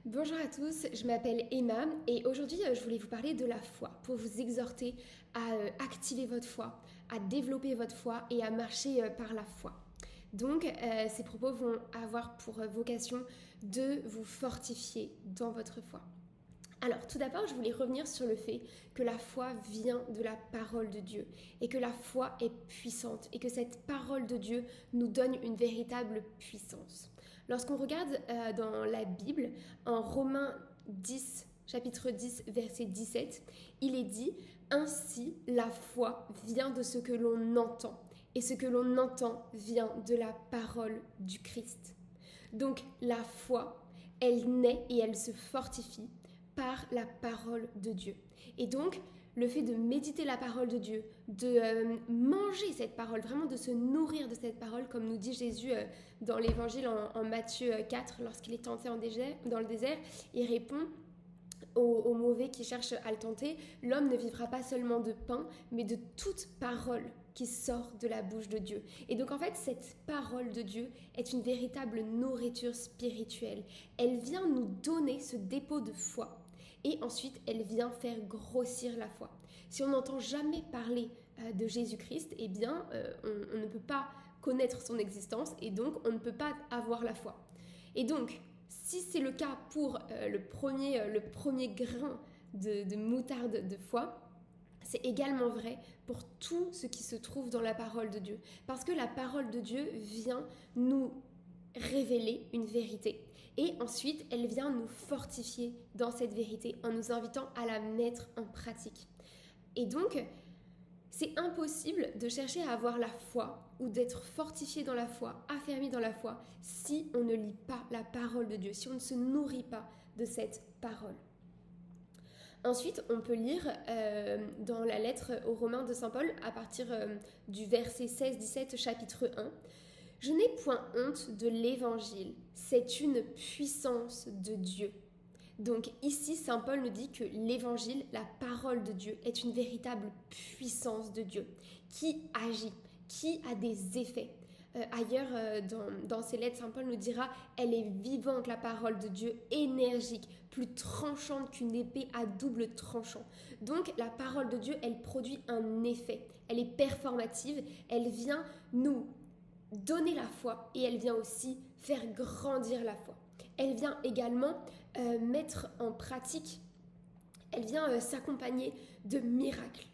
Bonjour à tous, je m'appelle Emma et aujourd'hui je voulais vous parler de la foi pour vous exhorter à activer votre foi, à développer votre foi et à marcher par la foi. Donc ces propos vont avoir pour vocation de vous fortifier dans votre foi. Alors tout d'abord je voulais revenir sur le fait que la foi vient de la parole de Dieu et que la foi est puissante et que cette parole de Dieu nous donne une véritable puissance. Lorsqu'on regarde dans la Bible, en Romains 10, chapitre 10, verset 17, il est dit « Ainsi la foi vient de ce que l'on entend, et ce que l'on entend vient de la parole du Christ. » Donc la foi, elle naît et elle se fortifie par la parole de Dieu. Et donc, le fait de méditer la parole de Dieu, de manger cette parole, vraiment de se nourrir de cette parole, comme nous dit Jésus dans l'évangile en Matthieu 4, lorsqu'il est tenté dans le désert, il répond aux mauvais qui cherchent à le tenter, l'homme ne vivra pas seulement de pain, mais de toute parole qui sort de la bouche de Dieu. Et donc en fait, cette parole de Dieu est une véritable nourriture spirituelle. Elle vient nous donner ce dépôt de foi. Et ensuite, elle vient faire grossir la foi. Si on n'entend jamais parler de Jésus-Christ, eh bien, on ne peut pas connaître son existence et donc on ne peut pas avoir la foi. Et donc, si c'est le cas pour le premier grain de moutarde de foi, c'est également vrai pour tout ce qui se trouve dans la parole de Dieu. Parce que la parole de Dieu vient nous révéler une vérité. Et ensuite, elle vient nous fortifier dans cette vérité en nous invitant à la mettre en pratique. Et donc, c'est impossible de chercher à avoir la foi ou d'être fortifié dans la foi, affermi dans la foi, si on ne lit pas la parole de Dieu, si on ne se nourrit pas de cette parole. Ensuite, on peut lire dans la lettre aux Romains de Saint Paul, à partir du verset 16-17, chapitre 1, « Je n'ai point honte de l'évangile, c'est une puissance de Dieu. » Donc ici, Saint Paul nous dit que l'évangile, la parole de Dieu, est une véritable puissance de Dieu qui agit, qui a des effets. Ailleurs, dans ses lettres, Saint Paul nous dira « Elle est vivante, la parole de Dieu, énergique, plus tranchante qu'une épée à double tranchant. » Donc la parole de Dieu, elle produit un effet, elle est performative, elle vient nous donner la foi et elle vient aussi faire grandir la foi. Elle vient également mettre en pratique, elle vient s'accompagner de miracles.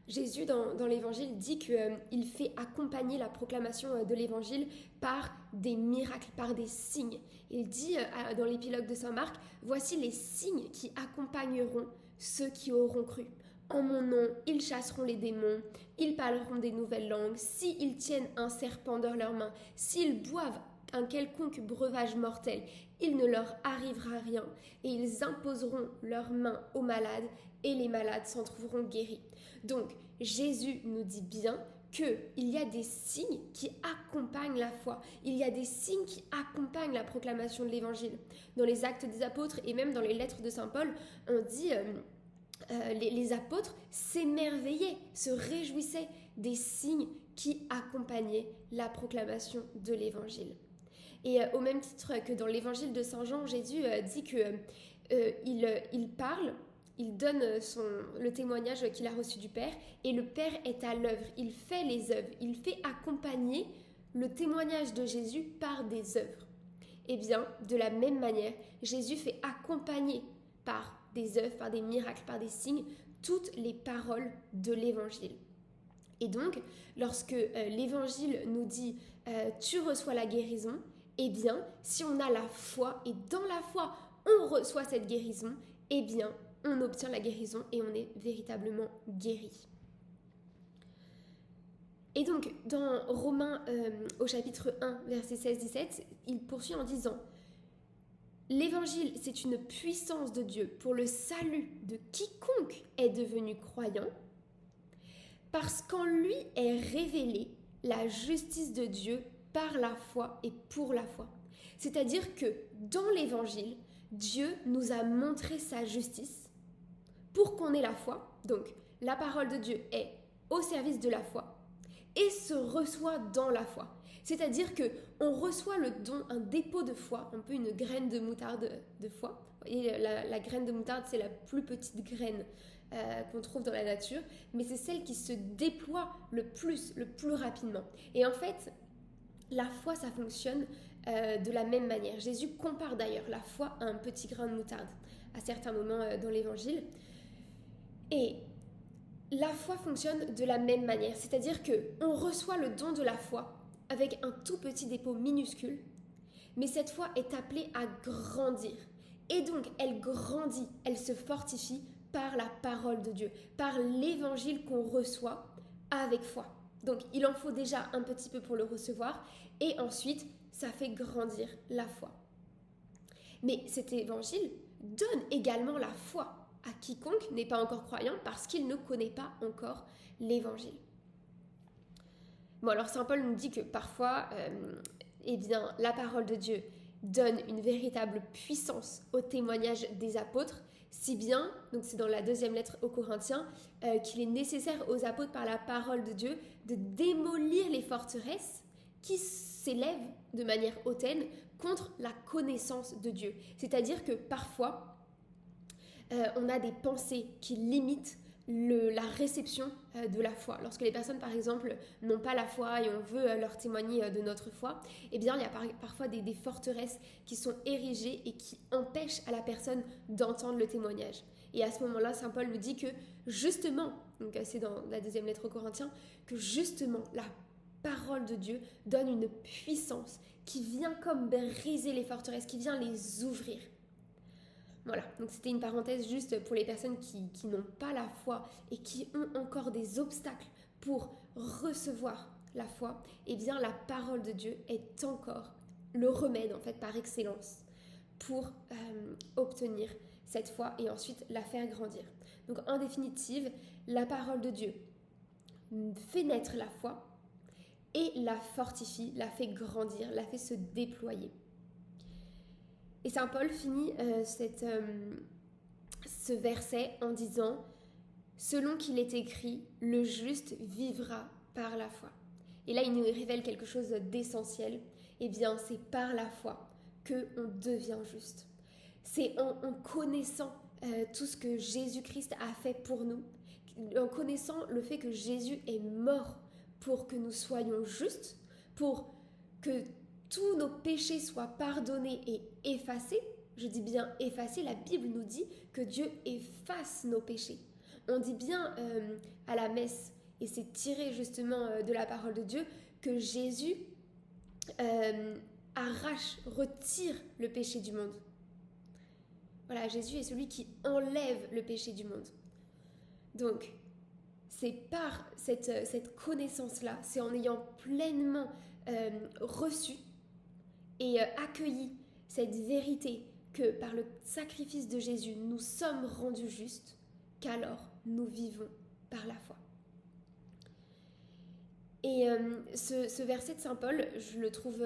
Jésus, dans l'évangile, dit qu'il fait accompagner la proclamation de l'évangile par des miracles, par des signes. Il dit dans l'épilogue de Saint Marc, « Voici les signes qui accompagneront ceux qui auront cru. En mon nom, ils chasseront les démons, ils parleront des nouvelles langues, s'ils tiennent un serpent dans leurs mains, s'ils boivent un quelconque breuvage mortel, il ne leur arrivera rien, et ils imposeront leurs mains aux malades, et les malades s'en trouveront guéris. » Donc, Jésus nous dit bien qu'il y a des signes qui accompagnent la foi. Il y a des signes qui accompagnent la proclamation de l'évangile. Dans les Actes des Apôtres et même dans les lettres de Saint Paul, on dit... les apôtres s'émerveillaient, se réjouissaient des signes qui accompagnaient la proclamation de l'évangile. Et au même titre que dans l'évangile de Saint Jean, Jésus dit qu'il parle, il donne le témoignage qu'il a reçu du Père, et le Père est à l'œuvre, il fait les œuvres, il fait accompagner le témoignage de Jésus par des œuvres. Et bien, de la même manière, Jésus fait accompagner par des œuvres, par des miracles, par des signes, toutes les paroles de l'évangile. Et donc, lorsque l'évangile nous dit « tu reçois la guérison », eh bien, si on a la foi et dans la foi, on reçoit cette guérison, eh bien, on obtient la guérison et on est véritablement guéri. Et donc, dans Romains au chapitre 1, verset 16-17, il poursuit en disant « L'évangile, c'est une puissance de Dieu pour le salut de quiconque est devenu croyant, parce qu'en lui est révélée la justice de Dieu par la foi et pour la foi. » C'est-à-dire que dans l'évangile, Dieu nous a montré sa justice pour qu'on ait la foi. Donc, la parole de Dieu est au service de la foi. et se reçoit dans la foi. C'est-à-dire que on reçoit le don, un dépôt de foi, un peu une graine de moutarde de foi. Et la graine de moutarde, c'est la plus petite graine qu'on trouve dans la nature, mais c'est celle qui se déploie le plus rapidement. Et en fait, la foi, ça fonctionne de la même manière. Jésus compare d'ailleurs la foi à un petit grain de moutarde à certains moments dans l'évangile. Et la foi fonctionne de la même manière, c'est-à-dire qu'on reçoit le don de la foi avec un tout petit dépôt minuscule, mais cette foi est appelée à grandir. Et donc, elle grandit, elle se fortifie par la parole de Dieu, par l'évangile qu'on reçoit avec foi. Donc, il en faut déjà un petit peu pour le recevoir, et ensuite, ça fait grandir la foi. Mais cet évangile donne également la foi à quiconque n'est pas encore croyant parce qu'il ne connaît pas encore l'évangile. Bon, alors saint Paul nous dit que parfois, eh bien, la parole de Dieu donne une véritable puissance au témoignage des apôtres, si bien, donc c'est dans la deuxième lettre aux Corinthiens, qu'il est nécessaire aux apôtres par la parole de Dieu de démolir les forteresses qui s'élèvent de manière hautaine contre la connaissance de Dieu. C'est-à-dire que parfois, on a des pensées qui limitent la réception de la foi. Lorsque les personnes, par exemple, n'ont pas la foi et on veut leur témoigner de notre foi, eh bien, il y a parfois des forteresses qui sont érigées et qui empêchent à la personne d'entendre le témoignage. Et à ce moment-là, saint Paul nous dit que justement, donc c'est dans la deuxième lettre aux Corinthiens, que justement la parole de Dieu donne une puissance qui vient comme briser les forteresses, qui vient les ouvrir. Voilà, donc c'était une parenthèse juste pour les personnes qui n'ont pas la foi et qui ont encore des obstacles pour recevoir la foi. Eh bien, la parole de Dieu est encore le remède, en fait, par excellence pour obtenir cette foi et ensuite la faire grandir. Donc, en définitive, la parole de Dieu fait naître la foi et la fortifie, la fait grandir, la fait se déployer. Et saint Paul finit ce verset en disant « Selon qu'il est écrit, le juste vivra par la foi ». Et là, il nous révèle quelque chose d'essentiel. Eh bien, c'est par la foi qu'on devient juste. C'est en connaissant tout ce que Jésus-Christ a fait pour nous, en connaissant le fait que Jésus est mort pour que nous soyons justes, pour que tous nos péchés soient pardonnés et effacés. Je dis bien effacés, la Bible nous dit que Dieu efface nos péchés. On dit bien à la messe, et c'est tiré justement de la parole de Dieu, que Jésus retire le péché du monde. Voilà, Jésus est celui qui enlève le péché du monde. Donc, c'est par cette connaissance-là, c'est en ayant pleinement reçu et accueilli cette vérité que par le sacrifice de Jésus, nous sommes rendus justes, qu'alors nous vivons par la foi. Et ce verset de saint Paul, je le trouve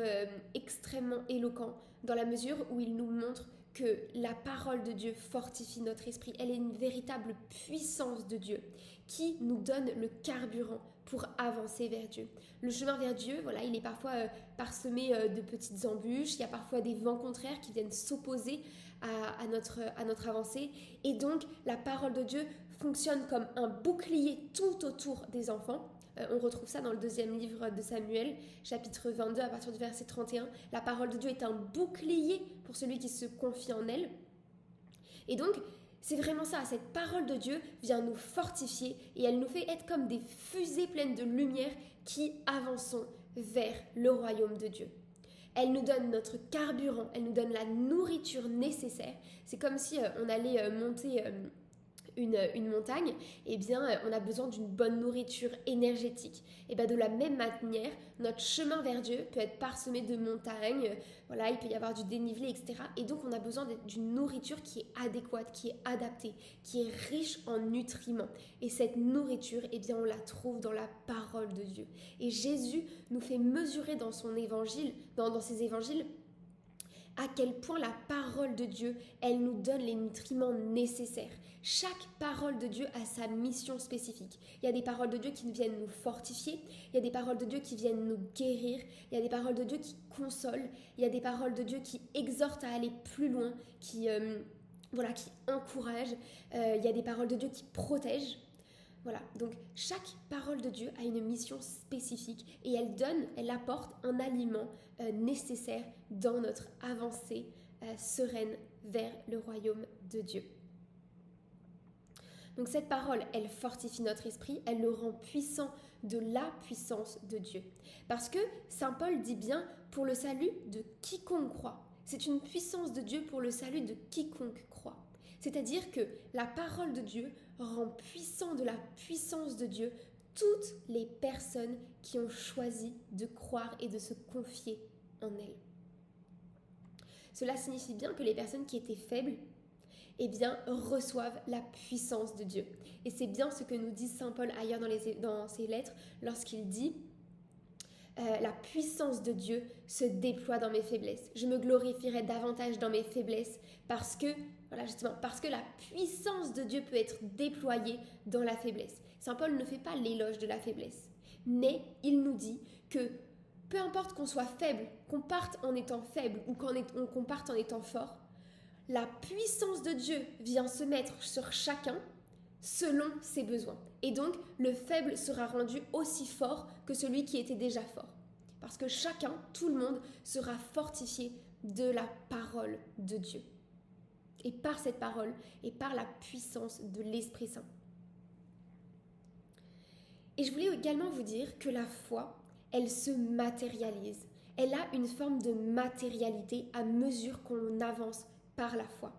extrêmement éloquent dans la mesure où il nous montre que la parole de Dieu fortifie notre esprit. Elle est une véritable puissance de Dieu qui nous donne le carburant pour avancer vers Dieu. Le chemin vers Dieu, voilà, il est parfois parsemé de petites embûches, il y a parfois des vents contraires qui viennent s'opposer à notre avancée. Et donc, la parole de Dieu fonctionne comme un bouclier tout autour des enfants. On retrouve ça dans le deuxième livre de Samuel, chapitre 22, à partir du verset 31. La parole de Dieu est un bouclier pour celui qui se confie en elle. Et donc, c'est vraiment ça, cette parole de Dieu vient nous fortifier et elle nous fait être comme des fusées pleines de lumière qui avançons vers le royaume de Dieu. Elle nous donne notre carburant, elle nous donne la nourriture nécessaire. C'est comme si on allait monter une montagne, eh bien, on a besoin d'une bonne nourriture énergétique. Et bien, de la même manière, notre chemin vers Dieu peut être parsemé de montagnes, voilà, il peut y avoir du dénivelé, etc. Et donc, on a besoin d'une nourriture qui est adéquate, qui est adaptée, qui est riche en nutriments. Et cette nourriture, eh bien, on la trouve dans la parole de Dieu. Et Jésus nous fait mesurer dans son évangile, dans ses évangiles, à quel point la parole de Dieu, elle nous donne les nutriments nécessaires. Chaque parole de Dieu a sa mission spécifique. Il y a des paroles de Dieu qui viennent nous fortifier, il y a des paroles de Dieu qui viennent nous guérir, il y a des paroles de Dieu qui consolent, il y a des paroles de Dieu qui exhortent à aller plus loin, qui encouragent, il y a des paroles de Dieu qui protègent. Voilà, donc chaque parole de Dieu a une mission spécifique et elle apporte un aliment nécessaire dans notre avancée sereine vers le royaume de Dieu. Donc cette parole, elle fortifie notre esprit, elle le rend puissant de la puissance de Dieu. Parce que Saint Paul dit bien pour le salut de quiconque croit. C'est une puissance de Dieu pour le salut de quiconque croit. C'est-à-dire que la parole de Dieu rend puissant de la puissance de Dieu toutes les personnes qui ont choisi de croire et de se confier en elle. Cela signifie bien que les personnes qui étaient faibles, reçoivent la puissance de Dieu. Et c'est bien ce que nous dit Saint Paul ailleurs dans ses lettres lorsqu'il dit la puissance de Dieu se déploie dans mes faiblesses. Je me glorifierai davantage dans mes faiblesses parce que la puissance de Dieu peut être déployée dans la faiblesse. Saint Paul ne fait pas l'éloge de la faiblesse, mais il nous dit que peu importe qu'on soit faible, qu'on parte en étant faible ou qu'on parte en étant fort, la puissance de Dieu vient se mettre sur chacun selon ses besoins. Et donc, le faible sera rendu aussi fort que celui qui était déjà fort. Parce que chacun, tout le monde, sera fortifié de la parole de Dieu. Et par cette parole, et par la puissance de l'Esprit Saint. Et je voulais également vous dire que la foi, elle se matérialise. Elle a une forme de matérialité à mesure qu'on avance par la foi.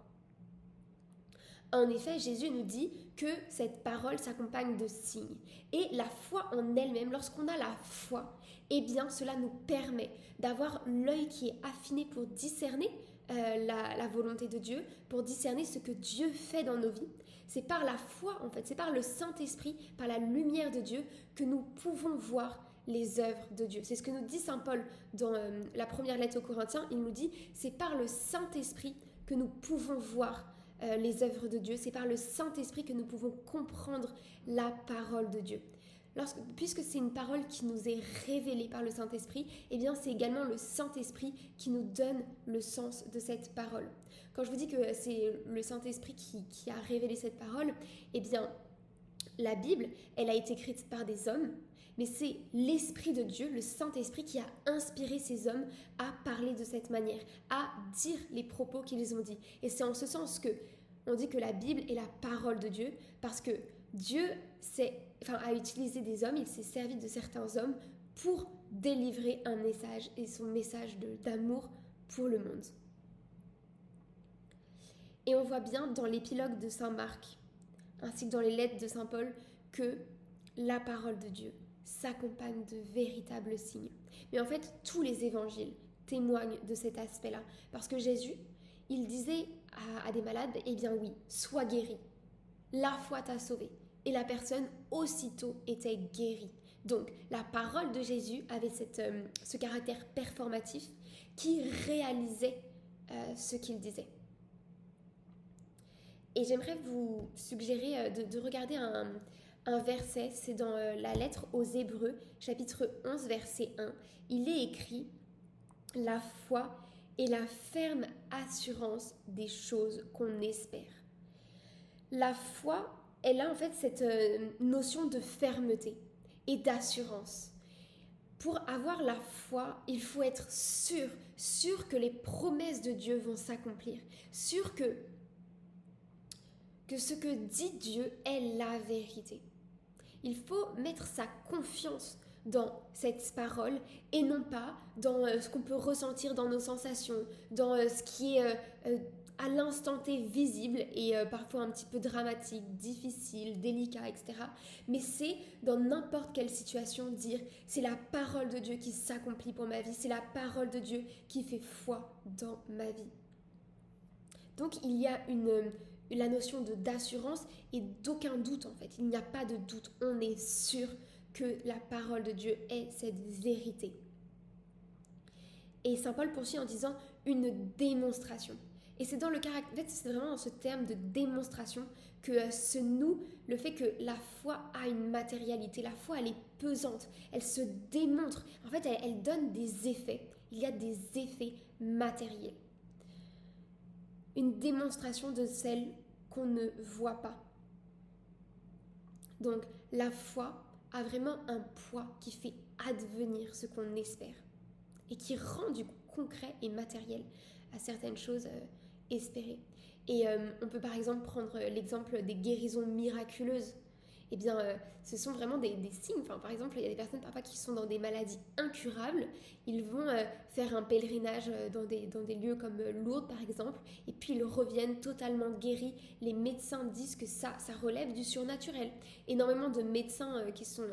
En effet, Jésus nous dit que cette parole s'accompagne de signes. Et la foi en elle-même, lorsqu'on a la foi, cela nous permet d'avoir l'œil qui est affiné pour discerner la volonté de Dieu, pour discerner ce que Dieu fait dans nos vies. C'est par la foi, en fait, c'est par le Saint-Esprit, par la lumière de Dieu, que nous pouvons voir les œuvres de Dieu. C'est ce que nous dit Saint Paul dans la première lettre aux Corinthiens. Il nous dit, c'est par le Saint-Esprit que nous pouvons voir les œuvres de Dieu. C'est par le Saint-Esprit que nous pouvons comprendre la parole de Dieu. Puisque c'est une parole qui nous est révélée par le Saint-Esprit, c'est également le Saint-Esprit qui nous donne le sens de cette parole. Quand je vous dis que c'est le Saint-Esprit qui a révélé cette parole, la Bible, elle a été écrite par des hommes, mais c'est l'Esprit de Dieu, le Saint-Esprit, qui a inspiré ces hommes à parler de cette manière, à dire les propos qu'ils ont dit. Et c'est en ce sens que on dit que la Bible est la parole de Dieu, parce que Dieu a utilisé des hommes, il s'est servi de certains hommes pour délivrer un message, et son message d'amour pour le monde. Et on voit bien dans l'épilogue de Saint Marc, ainsi que dans les lettres de Saint Paul, que la parole de Dieu s'accompagne de véritables signes. Mais en fait, tous les évangiles témoignent de cet aspect-là. Parce que Jésus, il disait à des malades, oui, sois guéri. La foi t'a sauvé. Et la personne aussitôt était guérie. Donc, la parole de Jésus avait ce caractère performatif qui réalisait ce qu'il disait. Et j'aimerais vous suggérer de regarder un verset, c'est dans la lettre aux Hébreux, chapitre 11, verset 1. Il est écrit « La foi est la ferme assurance des choses qu'on espère. » La foi, elle a en fait cette notion de fermeté et d'assurance. Pour avoir la foi, il faut être sûr que les promesses de Dieu vont s'accomplir, sûr que ce que dit Dieu est la vérité. Il faut mettre sa confiance dans cette parole et non pas dans ce qu'on peut ressentir dans nos sensations, dans ce qui est à l'instant T visible et parfois un petit peu dramatique, difficile, délicat, etc. Mais c'est dans n'importe quelle situation dire c'est la parole de Dieu qui s'accomplit pour ma vie, c'est la parole de Dieu qui fait foi dans ma vie. Donc il y a la notion d'assurance et d'aucun doute en fait. Il n'y a pas de doute. On est sûr que la parole de Dieu est cette vérité. Et Saint Paul poursuit en disant une démonstration. Et c'est dans le caractère, en fait, c'est vraiment dans ce terme de démonstration que se noue le fait que la foi a une matérialité. La foi, elle est pesante, elle se démontre. En fait, elle donne des effets. Il y a des effets matériels. Une démonstration de celle qu'on ne voit pas. Donc, la foi a vraiment un poids qui fait advenir ce qu'on espère et qui rend du coup concret et matériel à certaines choses espérées. Et on peut par exemple prendre l'exemple des guérisons miraculeuses. Eh bien, ce sont vraiment des signes. Enfin, par exemple, il y a des personnes parfois qui sont dans des maladies incurables. Ils vont faire un pèlerinage dans des lieux comme Lourdes, par exemple, et puis ils reviennent totalement guéris. Les médecins disent que ça relève du surnaturel. Énormément de médecins qui sont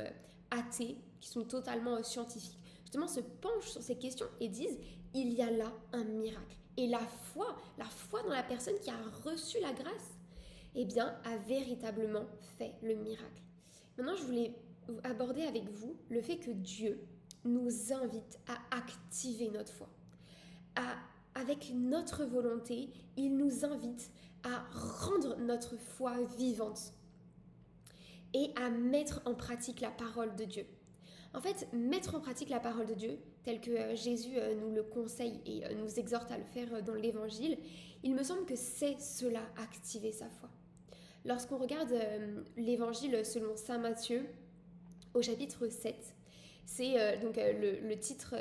athées, qui sont totalement scientifiques, justement se penchent sur ces questions et disent il y a là un miracle. Et la foi dans la personne qui a reçu la grâce, eh bien, a véritablement fait le miracle. Maintenant, je voulais aborder avec vous le fait que Dieu nous invite à activer notre foi. Avec notre volonté, il nous invite à rendre notre foi vivante et à mettre en pratique la parole de Dieu. En fait, mettre en pratique la parole de Dieu, tel que Jésus nous le conseille et nous exhorte à le faire dans l'Évangile, il me semble que c'est cela, activer sa foi. Lorsqu'on regarde l'Évangile selon saint Matthieu, au chapitre 7, c'est donc le titre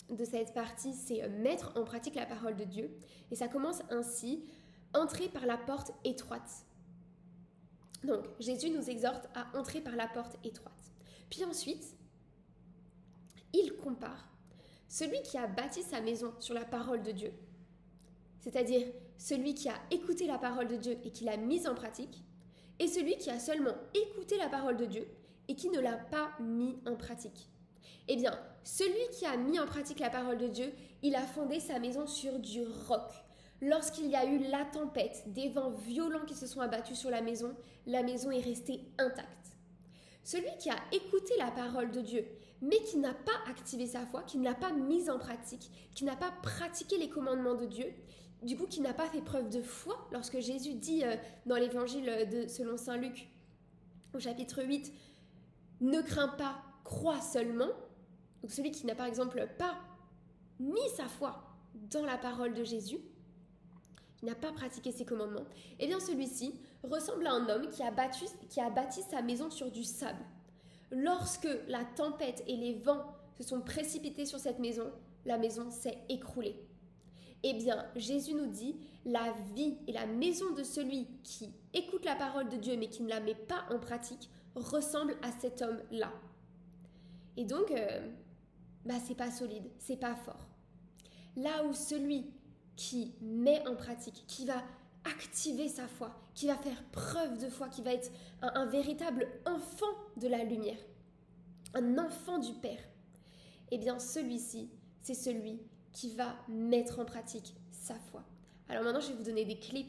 de cette partie, c'est mettre en pratique la parole de Dieu. Et ça commence ainsi, entrer par la porte étroite. Donc, Jésus nous exhorte à entrer par la porte étroite. Puis ensuite, il compare celui qui a bâti sa maison sur la parole de Dieu, c'est-à-dire celui qui a écouté la parole de Dieu et qui l'a mise en pratique, et celui qui a seulement écouté la parole de Dieu et qui ne l'a pas mis en pratique. Eh bien, celui qui a mis en pratique la parole de Dieu, il a fondé sa maison sur du roc. Lorsqu'il y a eu la tempête, des vents violents qui se sont abattus sur la maison est restée intacte. Celui qui a écouté la parole de Dieu, mais qui n'a pas activé sa foi, qui ne l'a pas mise en pratique, qui n'a pas pratiqué les commandements de Dieu, du coup qui n'a pas fait preuve de foi, lorsque Jésus dit dans l'évangile selon saint Luc, au chapitre 8, « Ne crains pas, crois seulement », donc celui qui n'a par exemple pas mis sa foi dans la parole de Jésus, qui n'a pas pratiqué ses commandements, eh bien celui-ci ressemble à un homme qui a bâti sa maison sur du sable. Lorsque la tempête et les vents se sont précipités sur cette maison, la maison s'est écroulée. Eh bien, Jésus nous dit, la vie et la maison de celui qui écoute la parole de Dieu mais qui ne la met pas en pratique ressemble à cet homme-là. Et donc, c'est pas solide, c'est pas fort. Là où celui qui met en pratique, qui va activer sa foi, qui va faire preuve de foi, qui va être un véritable enfant de la lumière, un enfant du Père, eh bien celui-ci, c'est celui qui va mettre en pratique sa foi. Alors maintenant, je vais vous donner des clés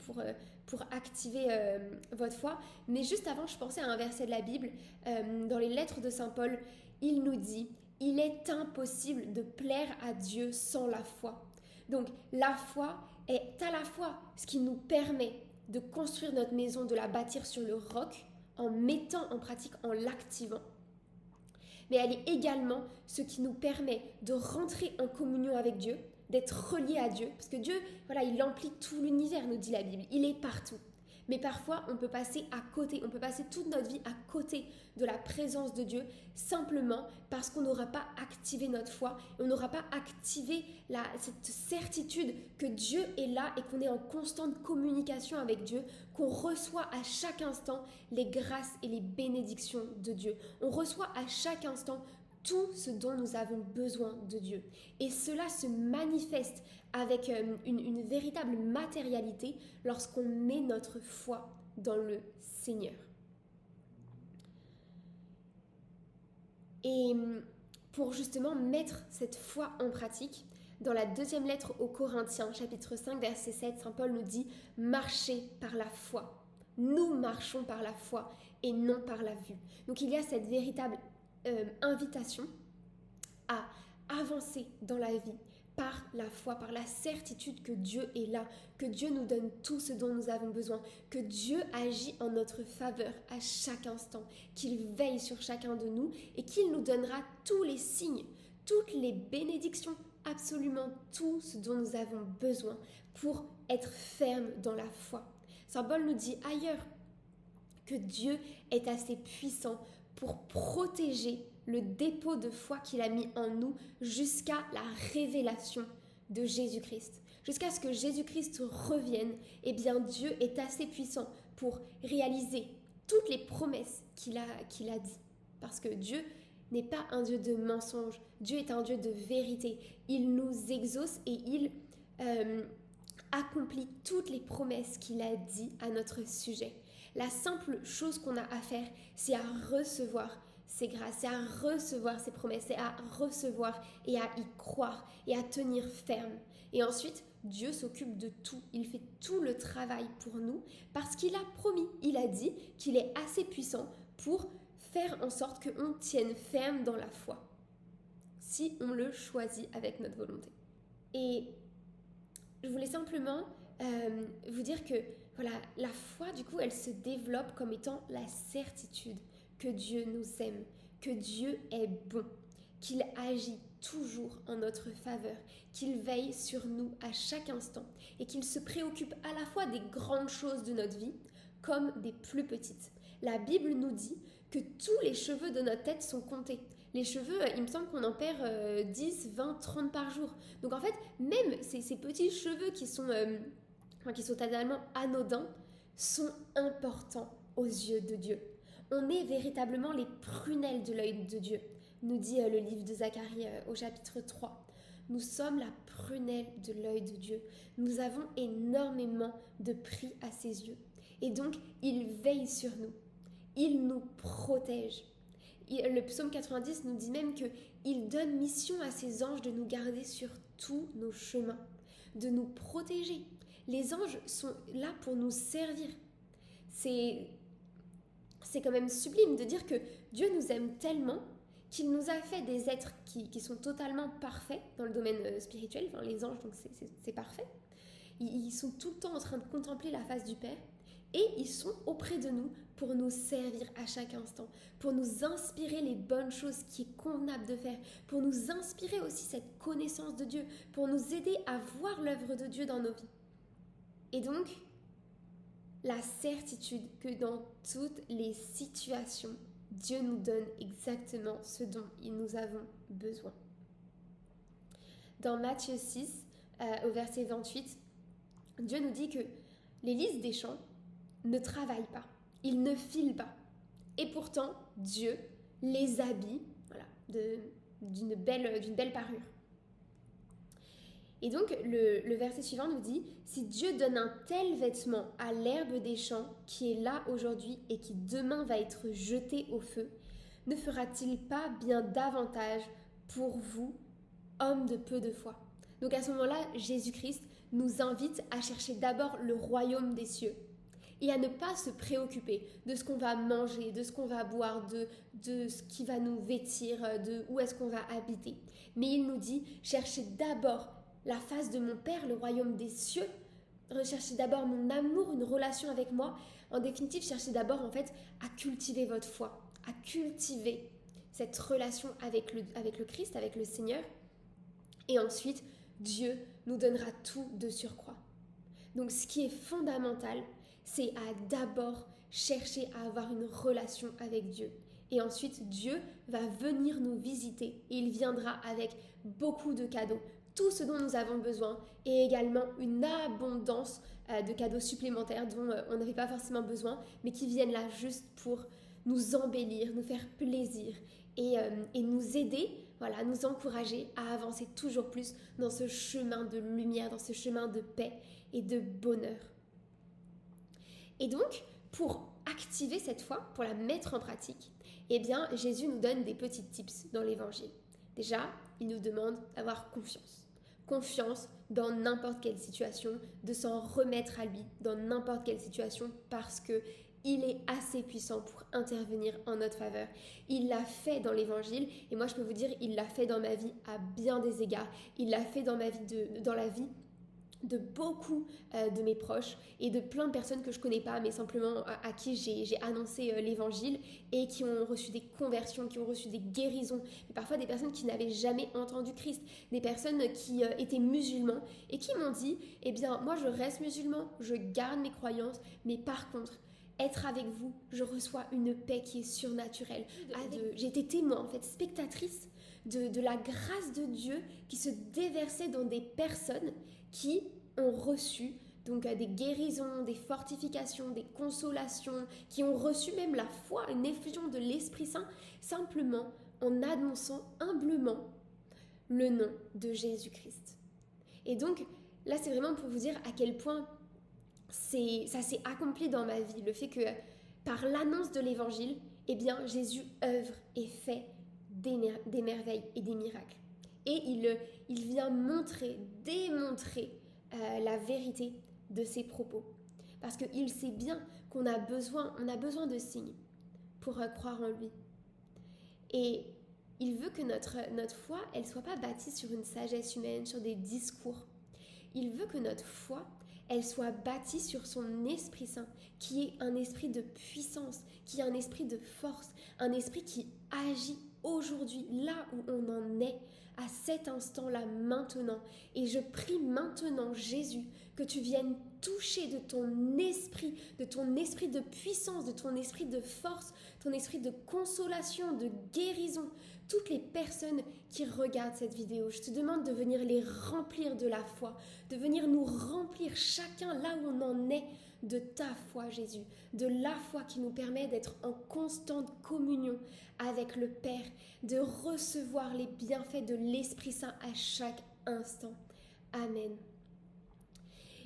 pour activer votre foi, mais juste avant, je pensais à un verset de la Bible, dans les lettres de saint Paul, il nous dit « Il est impossible de plaire à Dieu sans la foi ». Donc la foi est à la fois ce qui nous permet de construire notre maison, de la bâtir sur le roc, en mettant en pratique, en l'activant. Mais elle est également ce qui nous permet de rentrer en communion avec Dieu, d'être relié à Dieu. Parce que Dieu, voilà, il emplit tout l'univers, nous dit la Bible. Il est partout. Mais parfois, on peut passer à côté, on peut passer toute notre vie à côté de la présence de Dieu, simplement parce qu'on n'aura pas activé notre foi, et on n'aura pas activé cette certitude que Dieu est là et qu'on est en constante communication avec Dieu, qu'on reçoit à chaque instant les grâces et les bénédictions de Dieu. On reçoit à chaque instant tout ce dont nous avons besoin de Dieu. Et cela se manifeste avec une véritable matérialité lorsqu'on met notre foi dans le Seigneur. Et pour justement mettre cette foi en pratique, dans la deuxième lettre aux Corinthiens, chapitre 5, verset 7, saint Paul nous dit « Marchez par la foi ». Nous marchons par la foi et non par la vue. Donc il y a cette véritable invitation à avancer dans la vie par la foi, par la certitude que Dieu est là, que Dieu nous donne tout ce dont nous avons besoin, que Dieu agit en notre faveur à chaque instant, qu'il veille sur chacun de nous et qu'il nous donnera tous les signes, toutes les bénédictions, absolument tout ce dont nous avons besoin pour être fermes dans la foi. Saint Paul nous dit ailleurs que Dieu est assez puissant pour protéger le dépôt de foi qu'il a mis en nous jusqu'à la révélation de Jésus-Christ. Jusqu'à ce que Jésus-Christ revienne, eh bien Dieu est assez puissant pour réaliser toutes les promesses qu'il a dit. Parce que Dieu n'est pas un Dieu de mensonges, Dieu est un Dieu de vérité. Il nous exauce et il accomplit toutes les promesses qu'il a dit à notre sujet. La simple chose qu'on a à faire, c'est à recevoir ses grâces, c'est à recevoir ses promesses, c'est à recevoir et à y croire et à tenir ferme. Et ensuite, Dieu s'occupe de tout. Il fait tout le travail pour nous parce qu'il a promis, il a dit qu'il est assez puissant pour faire en sorte qu'on tienne ferme dans la foi, si on le choisit avec notre volonté. Et je voulais simplement vous dire que voilà, la foi, du coup, elle se développe comme étant la certitude que Dieu nous aime, que Dieu est bon, qu'il agit toujours en notre faveur, qu'il veille sur nous à chaque instant et qu'il se préoccupe à la fois des grandes choses de notre vie comme des plus petites. La Bible nous dit que tous les cheveux de notre tête sont comptés. Les cheveux, il me semble qu'on en perd 10, 20, 30 par jour. Donc en fait, même ces petits cheveux qui sont totalement anodins, sont importants aux yeux de Dieu. On est véritablement les prunelles de l'œil de Dieu, nous dit le livre de Zacharie au chapitre 3. Nous sommes la prunelle de l'œil de Dieu. Nous avons énormément de prix à ses yeux. Et donc, il veille sur nous. Il nous protège. Le psaume 90 nous dit même qu'il donne mission à ses anges de nous garder sur tous nos chemins, de nous protéger. Les anges sont là pour nous servir. C'est quand même sublime de dire que Dieu nous aime tellement qu'il nous a fait des êtres qui sont totalement parfaits dans le domaine spirituel. Enfin, les anges, donc c'est parfait. Ils sont tout le temps en train de contempler la face du Père et ils sont auprès de nous pour nous servir à chaque instant, pour nous inspirer les bonnes choses qui est convenable de faire, pour nous inspirer aussi cette connaissance de Dieu, pour nous aider à voir l'œuvre de Dieu dans nos vies. Et donc, la certitude que dans toutes les situations, Dieu nous donne exactement ce dont nous avons besoin. Dans Matthieu 6, au verset 28, Dieu nous dit que les lys des champs ne travaillent pas, ils ne filent pas. Et pourtant, Dieu les habille d'une belle parure. Et donc, le verset suivant nous dit « Si Dieu donne un tel vêtement à l'herbe des champs qui est là aujourd'hui et qui demain va être jeté au feu, ne fera-t-il pas bien davantage pour vous, hommes de peu de foi ?» Donc à ce moment-là, Jésus-Christ nous invite à chercher d'abord le royaume des cieux et à ne pas se préoccuper de ce qu'on va manger, de ce qu'on va boire, de ce qui va nous vêtir, de où est-ce qu'on va habiter. Mais il nous dit « Cherchez d'abord la face de mon Père, le royaume des cieux. Recherchez d'abord mon amour, une relation avec moi. En définitive, cherchez d'abord en fait à cultiver votre foi, à cultiver cette relation avec le Christ, avec le Seigneur. Et ensuite, Dieu nous donnera tout de surcroît. Donc ce qui est fondamental, c'est à d'abord chercher à avoir une relation avec Dieu. Et ensuite, Dieu va venir nous visiter et il viendra avec beaucoup de cadeaux, tout ce dont nous avons besoin et également une abondance de cadeaux supplémentaires dont on n'avait pas forcément besoin, mais qui viennent là juste pour nous embellir, nous faire plaisir et nous aider, nous encourager à avancer toujours plus dans ce chemin de lumière, dans ce chemin de paix et de bonheur. Et donc, pour activer cette foi, pour la mettre en pratique, eh bien, Jésus nous donne des petits tips dans l'Évangile. Déjà, il nous demande d'avoir confiance. Confiance dans n'importe quelle situation, de s'en remettre à lui dans n'importe quelle situation parce que il est assez puissant pour intervenir en notre faveur. Il l'a fait dans l'évangile et moi je peux vous dire, il l'a fait dans ma vie à bien des égards. Il l'a fait dans ma vie, dans la vie de beaucoup de mes proches et de plein de personnes que je connais pas, mais simplement à qui j'ai annoncé l'évangile et qui ont reçu des conversions, qui ont reçu des guérisons, mais parfois des personnes qui n'avaient jamais entendu Christ, des personnes qui étaient musulmans et qui m'ont dit, eh bien moi je reste musulman, je garde mes croyances, mais par contre, être avec vous, je reçois une paix qui est surnaturelle. J'ai été témoin, en fait, spectatrice de la grâce de Dieu qui se déversait dans des personnes qui ont reçu donc des guérisons, des fortifications, des consolations, qui ont reçu même la foi, une effusion de l'Esprit Saint, simplement en annonçant humblement le nom de Jésus-Christ. Et donc, là, c'est vraiment pour vous dire à quel point ça s'est accompli dans ma vie, le fait que par l'annonce de l'Évangile, eh bien, Jésus œuvre et fait des merveilles et des miracles. Et il vient démontrer la vérité de ses propos. Parce qu'il sait bien qu'on a besoin de signes pour croire en lui. Et il veut que notre foi, elle ne soit pas bâtie sur une sagesse humaine, sur des discours. Il veut que notre foi, elle soit bâtie sur son Esprit Saint, qui est un esprit de puissance, qui est un esprit de force, un esprit qui agit aujourd'hui, là où on en est, à cet instant-là, maintenant. Et je prie maintenant, Jésus, que tu viennes toucher de ton esprit de puissance, de ton esprit de force, ton esprit de consolation, de guérison, toutes les personnes qui regardent cette vidéo. Je te demande de venir les remplir de la foi, de venir nous remplir chacun là où on en est de ta foi, Jésus, de la foi qui nous permet d'être en constante communion avec le Père, de recevoir les bienfaits de l'Esprit Saint à chaque instant. Amen.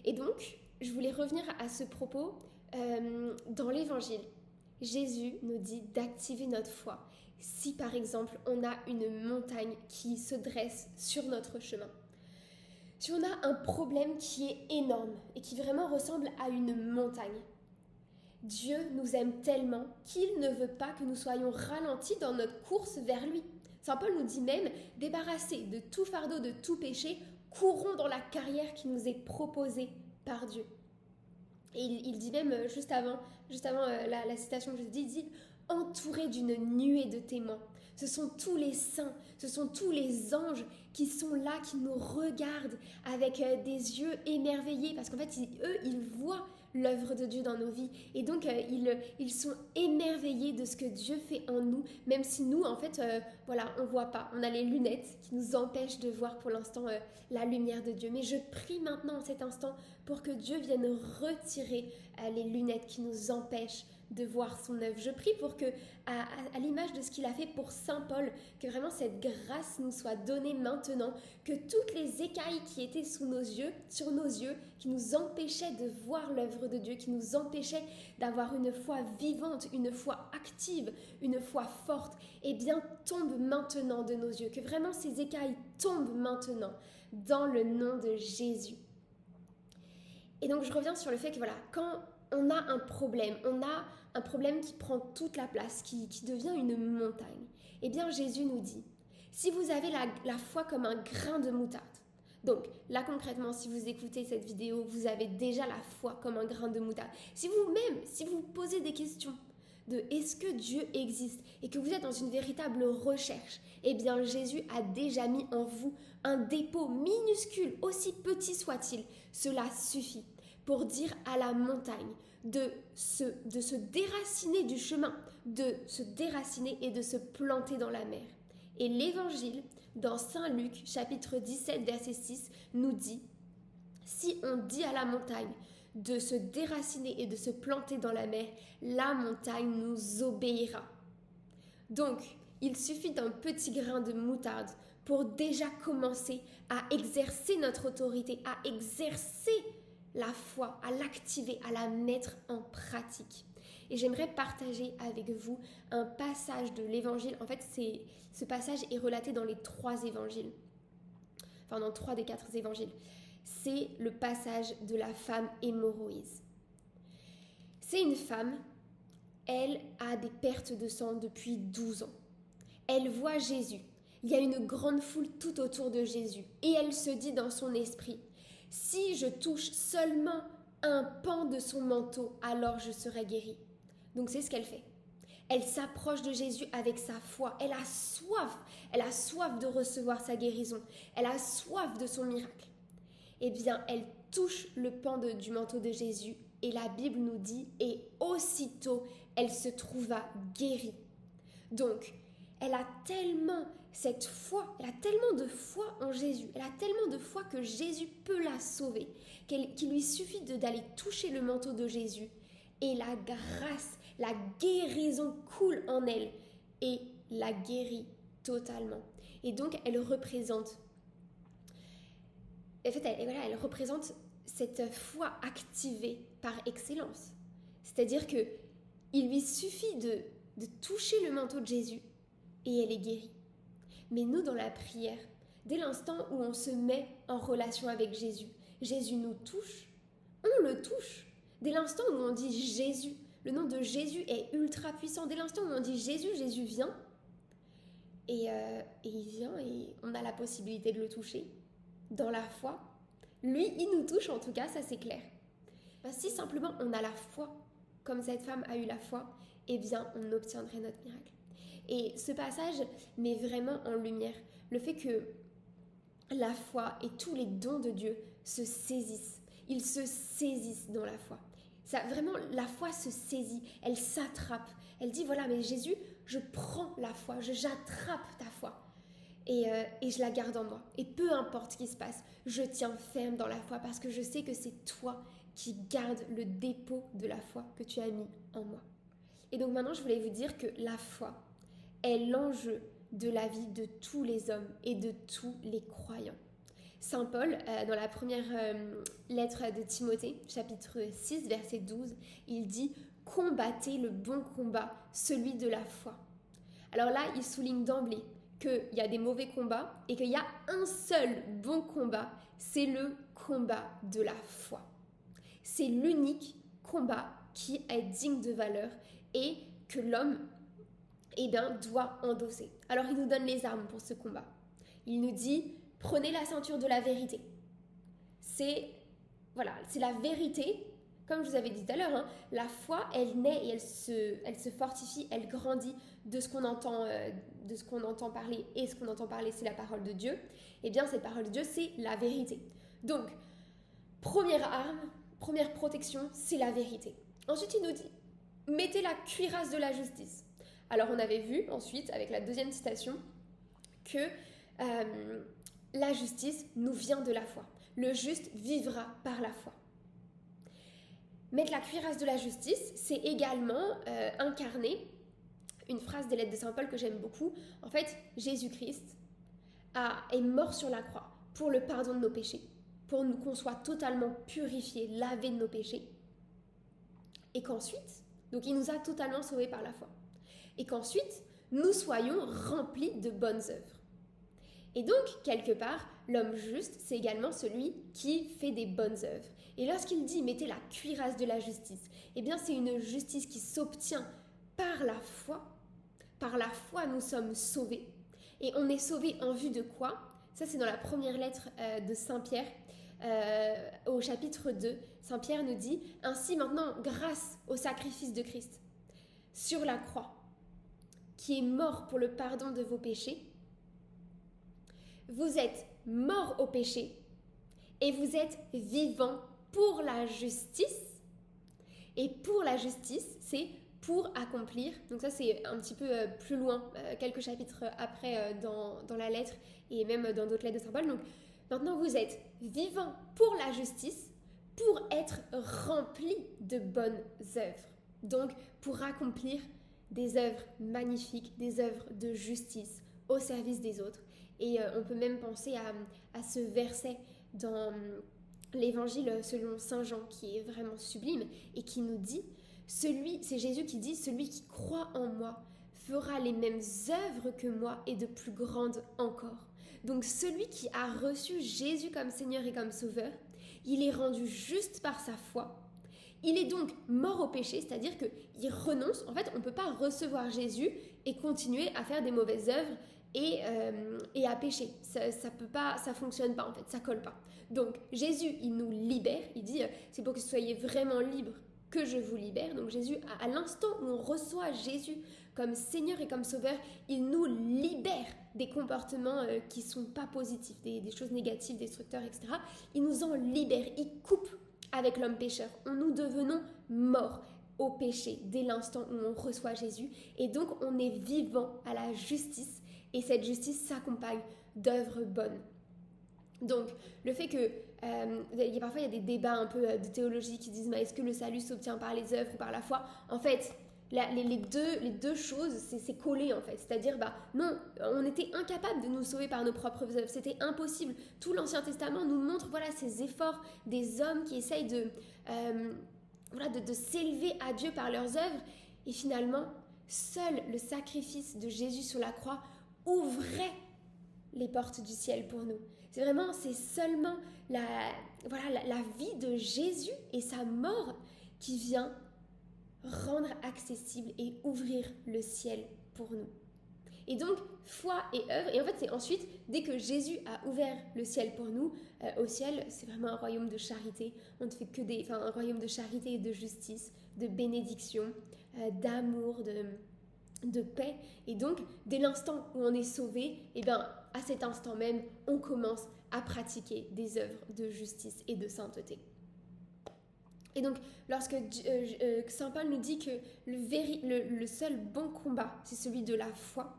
Et donc, je voulais revenir à ce propos dans l'Évangile. Jésus nous dit d'activer notre foi si par exemple on a une montagne qui se dresse sur notre chemin. Si on a un problème qui est énorme et qui vraiment ressemble à une montagne, Dieu nous aime tellement qu'il ne veut pas que nous soyons ralentis dans notre course vers lui. Saint Paul nous dit même, débarrassés de tout fardeau, de tout péché, courons dans la carrière qui nous est proposée par Dieu. Et il dit même, juste avant la citation que je dis, il dit « entouré d'une nuée de témoins ». Ce sont tous les saints, ce sont tous les anges qui sont là, qui nous regardent avec des yeux émerveillés. Parce qu'en fait, ils voient l'œuvre de Dieu dans nos vies. Et donc, ils sont émerveillés de ce que Dieu fait en nous, même si nous, en fait, on ne voit pas. On a les lunettes qui nous empêchent de voir pour l'instant la lumière de Dieu. Mais je prie maintenant, en cet instant, pour que Dieu vienne retirer les lunettes qui nous empêchent de voir son œuvre. Je prie pour que, à l'image de ce qu'il a fait pour Saint Paul, que vraiment cette grâce nous soit donnée maintenant, que toutes les écailles qui étaient sur nos yeux, qui nous empêchaient de voir l'œuvre de Dieu, qui nous empêchaient d'avoir une foi vivante, une foi active, une foi forte, eh bien tombent maintenant de nos yeux. Que vraiment ces écailles tombent maintenant dans le nom de Jésus. Et donc je reviens sur le fait que voilà, quand on a un problème qui prend toute la place, qui devient une montagne, eh bien Jésus nous dit, si vous avez la foi comme un grain de moutarde, donc là concrètement, si vous écoutez cette vidéo, vous avez déjà la foi comme un grain de moutarde. Si vous posez des questions de est-ce que Dieu existe et que vous êtes dans une véritable recherche, eh bien Jésus a déjà mis en vous un dépôt minuscule, aussi petit soit-il, cela suffit pour dire à la montagne de se déraciner du chemin, de se déraciner et de se planter dans la mer. Et l'évangile, dans Saint Luc, chapitre 17, verset 6, nous dit « Si on dit à la montagne de se déraciner et de se planter dans la mer, la montagne nous obéira. » Donc, il suffit d'un petit grain de moutarde pour déjà commencer à exercer notre autorité, à exercer la foi, à l'activer, à la mettre en pratique. Et j'aimerais partager avec vous un passage de l'évangile. En fait, ce passage est relaté dans les 3 évangiles. Enfin, dans 3 des 4 évangiles. C'est le passage de la femme hémorroïde. C'est une femme elle a des pertes de sang depuis 12 ans. Elle voit Jésus. Il y a une grande foule tout autour de Jésus. Et elle se dit dans son esprit, si je touche seulement un pan de son manteau, alors je serai guérie. Donc c'est ce qu'elle fait. Elle s'approche de Jésus avec sa foi. Elle a soif de recevoir sa guérison. Elle a soif de son miracle. Eh bien, elle touche le pan du manteau de Jésus et la Bible nous dit, et aussitôt, elle se trouva guérie. Donc, elle a tellement cette foi, elle a tellement de foi en Jésus, elle a tellement de foi que Jésus peut la sauver, qu'il lui suffit d'aller toucher le manteau de Jésus et la grâce, la guérison coule en elle et la guérit totalement. Et donc, elle représente cette foi activée par excellence. C'est-à-dire que il lui suffit de toucher le manteau de Jésus et elle est guérie. Mais nous, dans la prière, dès l'instant où on se met en relation avec Jésus, Jésus nous touche, on le touche. Dès l'instant où on dit Jésus, le nom de Jésus est ultra puissant. Dès l'instant où on dit Jésus, Jésus vient. Et il vient et on a la possibilité de le toucher dans la foi. Lui, il nous touche en tout cas, ça c'est clair. Si simplement on a la foi, comme cette femme a eu la foi, eh bien on obtiendrait notre miracle. Et ce passage met vraiment en lumière le fait que la foi et tous les dons de Dieu se saisissent. Ils se saisissent dans la foi. Ça, vraiment, la foi se saisit, elle s'attrape. Elle dit, voilà, mais Jésus, je prends la foi, j'attrape ta foi. Et je la garde en moi. Et peu importe ce qui se passe, je tiens ferme dans la foi parce que je sais que c'est toi qui gardes le dépôt de la foi que tu as mis en moi. Et donc maintenant, je voulais vous dire que la foi est l'enjeu de la vie de tous les hommes et de tous les croyants. Saint Paul, dans la première lettre de Timothée, chapitre 6, verset 12, il dit « Combattez le bon combat, celui de la foi ». Alors là, il souligne d'emblée qu'il y a des mauvais combats et qu'il y a un seul bon combat, c'est le combat de la foi. C'est l'unique combat qui est digne de valeur et que l'homme doit endosser. Alors il nous donne les armes pour ce combat. Il nous dit, prenez la ceinture de la vérité. C'est la vérité, comme je vous avais dit tout à l'heure, la foi, elle naît et elle se fortifie, elle grandit de ce qu'on entend parler, et ce qu'on entend parler, c'est la parole de Dieu. Eh bien, cette parole de Dieu, c'est la vérité. Donc, première arme, première protection, c'est la vérité. Ensuite, il nous dit, mettez la cuirasse de la justice. Alors, on avait vu ensuite, avec la deuxième citation, que la justice nous vient de la foi. Le juste vivra par la foi. Mettre la cuirasse de la justice, c'est également incarner une phrase des lettres de Saint Paul que j'aime beaucoup. En fait, Jésus-Christ est mort sur la croix pour le pardon de nos péchés, pour qu'on soit totalement purifiés, lavés de nos péchés. Et qu'ensuite, donc il nous a totalement sauvés par la foi. Et qu'ensuite, nous soyons remplis de bonnes œuvres. Et donc, quelque part, l'homme juste, c'est également celui qui fait des bonnes œuvres. Et lorsqu'il dit « mettez la cuirasse de la justice », eh bien c'est une justice qui s'obtient par la foi. Par la foi, nous sommes sauvés. Et on est sauvés en vue de quoi ? Ça, c'est dans la première lettre de Saint Pierre, au chapitre 2. Saint Pierre nous dit « Ainsi maintenant, grâce au sacrifice de Christ, sur la croix, qui est mort pour le pardon de vos péchés, vous êtes mort au péché et vous êtes vivant pour la justice. Et pour la justice, c'est pour accomplir. Donc ça, c'est un petit peu plus loin, quelques chapitres après dans la lettre et même dans d'autres lettres de Saint Paul. Donc maintenant, vous êtes vivant pour la justice, pour être rempli de bonnes œuvres. Donc pour accomplir des œuvres magnifiques, des œuvres de justice au service des autres. Et on peut même penser à ce verset dans l'évangile selon Saint Jean qui est vraiment sublime et qui nous dit, c'est Jésus qui dit, celui qui croit en moi fera les mêmes œuvres que moi et de plus grandes encore. Donc celui qui a reçu Jésus comme Seigneur et comme Sauveur, il est rendu juste par sa foi. Il est donc mort au péché, c'est-à-dire qu'il renonce. En fait, on ne peut pas recevoir Jésus et continuer à faire des mauvaises œuvres et à pécher. Ça peut pas, ça fonctionne pas en fait, ça colle pas. Donc Jésus, il nous libère, il dit c'est pour que vous soyez vraiment libres que je vous libère. Donc Jésus, à l'instant où on reçoit Jésus comme Seigneur et comme Sauveur, il nous libère des comportements qui sont pas positifs, des choses négatives, destructeurs, etc. Il nous en libère, il coupe avec l'homme pécheur. Nous devenons morts au péché dès l'instant où on reçoit Jésus, et donc on est vivant à la justice, et cette justice s'accompagne d'œuvres bonnes. Donc, le fait que parfois il y a des débats un peu de théologie qui disent est-ce que le salut s'obtient par les œuvres ou par la foi? En fait, les deux choses, c'est collé en fait. C'est-à-dire, non, on était incapable de nous sauver par nos propres œuvres. C'était impossible. Tout l'Ancien Testament nous montre ces efforts des hommes qui essayent de s'élever à Dieu par leurs œuvres. Et finalement, seul le sacrifice de Jésus sur la croix ouvrait les portes du ciel pour nous. C'est seulement la vie de Jésus et sa mort qui vient rendre accessible et ouvrir le ciel pour nous. Et donc, foi et œuvre, et en fait c'est ensuite, dès que Jésus a ouvert le ciel pour nous, au ciel, c'est vraiment un royaume de charité. On ne fait que un royaume de charité et de justice, de bénédiction, d'amour, de paix. Et donc, dès l'instant où on est sauvé, à cet instant même, on commence à pratiquer des œuvres de justice et de sainteté. Et donc, lorsque Saint Paul nous dit que le seul bon combat, c'est celui de la foi,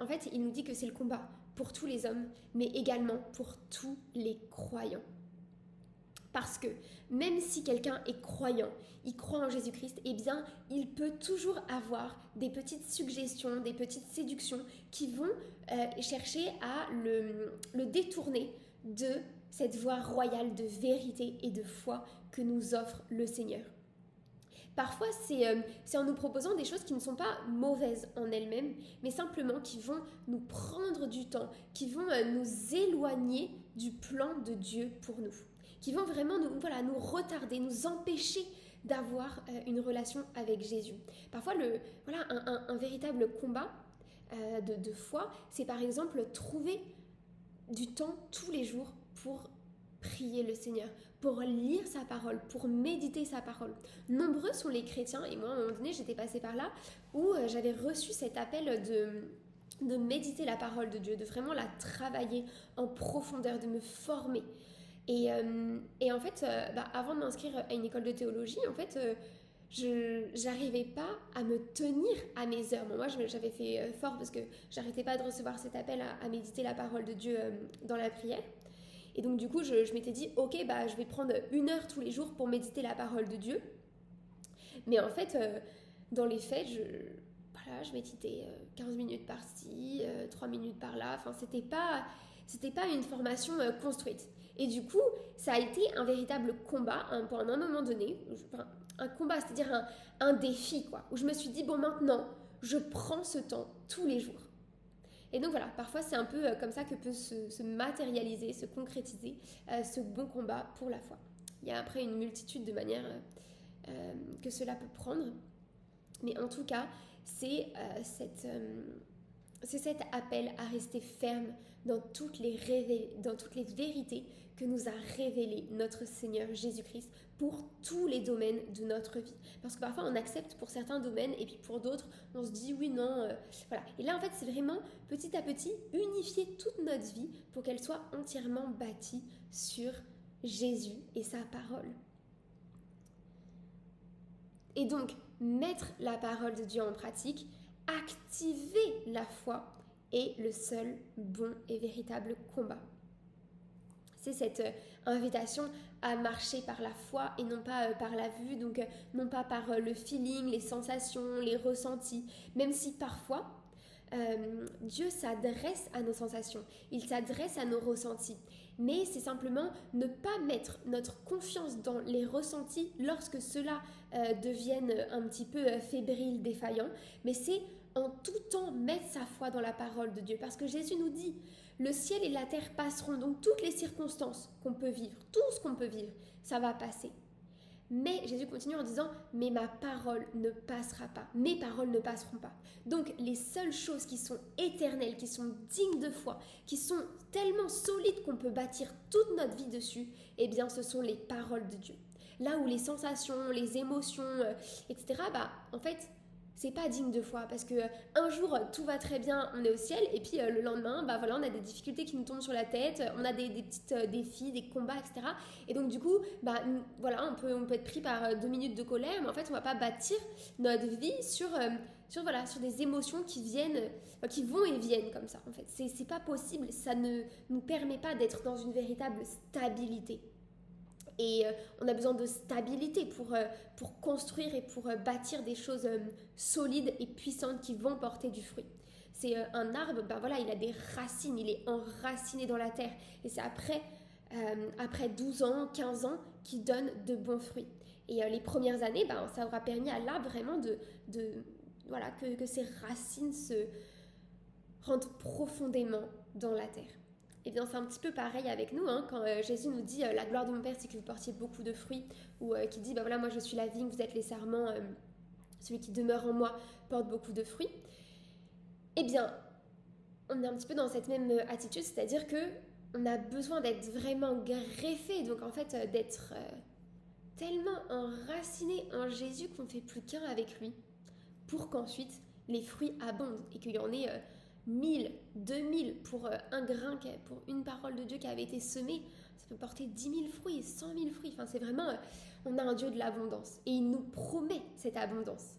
en fait, il nous dit que c'est le combat pour tous les hommes, mais également pour tous les croyants. Parce que même si quelqu'un est croyant, il croit en Jésus-Christ, il peut toujours avoir des petites suggestions, des petites séductions qui vont chercher à le détourner de cette voie royale de vérité et de foi que nous offre le Seigneur. Parfois, c'est en nous proposant des choses qui ne sont pas mauvaises en elles-mêmes, mais simplement qui vont nous prendre du temps, qui vont nous éloigner du plan de Dieu pour nous, qui vont vraiment nous retarder, nous empêcher d'avoir une relation avec Jésus. Parfois, un véritable combat de foi, c'est par exemple trouver du temps tous les jours pour prier le Seigneur, pour lire sa parole, pour méditer sa parole. Nombreux sont les chrétiens, et moi à un moment donné j'étais passée par là, où j'avais reçu cet appel de méditer la parole de Dieu, de vraiment la travailler en profondeur, de me former. Et en fait, avant de m'inscrire à une école de théologie, en fait, je n'arrivais pas à me tenir à mes heures. Bon, moi, j'avais fait fort parce que j'arrêtais pas de recevoir cet appel à méditer la parole de Dieu dans la prière. Et donc, du coup, je m'étais dit, ok, je vais prendre 1 heure tous les jours pour méditer la parole de Dieu. Mais en fait, dans les faits, je méditais 15 minutes par-ci, 3 minutes par-là. Enfin, c'était pas une formation construite. Et du coup, ça a été un véritable combat pendant un moment donné. Un combat, c'est-à-dire un défi, quoi. Où je me suis dit, bon, maintenant, je prends ce temps tous les jours. Et donc voilà, parfois c'est un peu comme ça que peut se matérialiser, se concrétiser ce bon combat pour la foi. Il y a après une multitude de manières que cela peut prendre. Mais en tout cas, c'est cet appel à rester ferme dans toutes les vérités que nous a révélées notre Seigneur Jésus-Christ pour tous les domaines de notre vie. Parce que parfois on accepte pour certains domaines et puis pour d'autres on se dit oui, non, voilà. Et là en fait c'est vraiment petit à petit unifier toute notre vie pour qu'elle soit entièrement bâtie sur Jésus et sa parole. Et donc mettre la parole de Dieu en pratique, activer la foi est le seul bon et véritable combat. C'est cette invitation à marcher par la foi et non pas par la vue, donc non pas par le feeling, les sensations, les ressentis, même si parfois Dieu s'adresse à nos sensations, il s'adresse à nos ressentis, mais c'est simplement ne pas mettre notre confiance dans les ressentis lorsque ceux-là deviennent un petit peu fébriles, défaillants, mais c'est en tout temps mettre sa foi dans la parole de Dieu, parce que Jésus nous dit le ciel et la terre passeront, donc toutes les circonstances qu'on peut vivre, tout ce qu'on peut vivre, ça va passer. Mais Jésus continue en disant, mais ma parole ne passera pas, mes paroles ne passeront pas. Donc les seules choses qui sont éternelles, qui sont dignes de foi, qui sont tellement solides qu'on peut bâtir toute notre vie dessus, eh bien ce sont les paroles de Dieu. Là où les sensations, les émotions, etc., en fait, c'est pas digne de foi parce que un jour tout va très bien, on est au ciel et puis le lendemain, voilà, on a des difficultés qui nous tombent sur la tête, on a des petits défis, des combats, etc. Et donc du coup, voilà, on peut être pris par 2 minutes de colère, mais en fait, on va pas bâtir notre vie sur des émotions qui viennent, qui vont et viennent comme ça. En fait, c'est pas possible, ça ne nous permet pas d'être dans une véritable stabilité. Et on a besoin de stabilité pour construire et pour bâtir des choses solides et puissantes qui vont porter du fruit. C'est un arbre, voilà, il a des racines, il est enraciné dans la terre. Et c'est après 12 ans, 15 ans qu'il donne de bons fruits. Et les premières années, ça aura permis à l'arbre vraiment voilà, que ses racines se rentrent profondément dans la terre. Et bien c'est un petit peu pareil avec nous, hein, quand Jésus nous dit la gloire de mon Père c'est que vous portiez beaucoup de fruits, ou qui dit voilà, moi je suis la vigne, vous êtes les sarments, celui qui demeure en moi porte beaucoup de fruits. Eh bien on est un petit peu dans cette même attitude, c'est-à-dire que on a besoin d'être vraiment greffé, donc en fait d'être tellement enraciné en Jésus qu'on ne fait plus qu'un avec lui, pour qu'ensuite les fruits abondent et qu'il y en ait 1000, 2000 pour un grain, pour une parole de Dieu qui avait été semée. Ça peut porter 10 000 fruits, 100 000 fruits. Enfin, c'est vraiment, on a un Dieu de l'abondance et il nous promet cette abondance.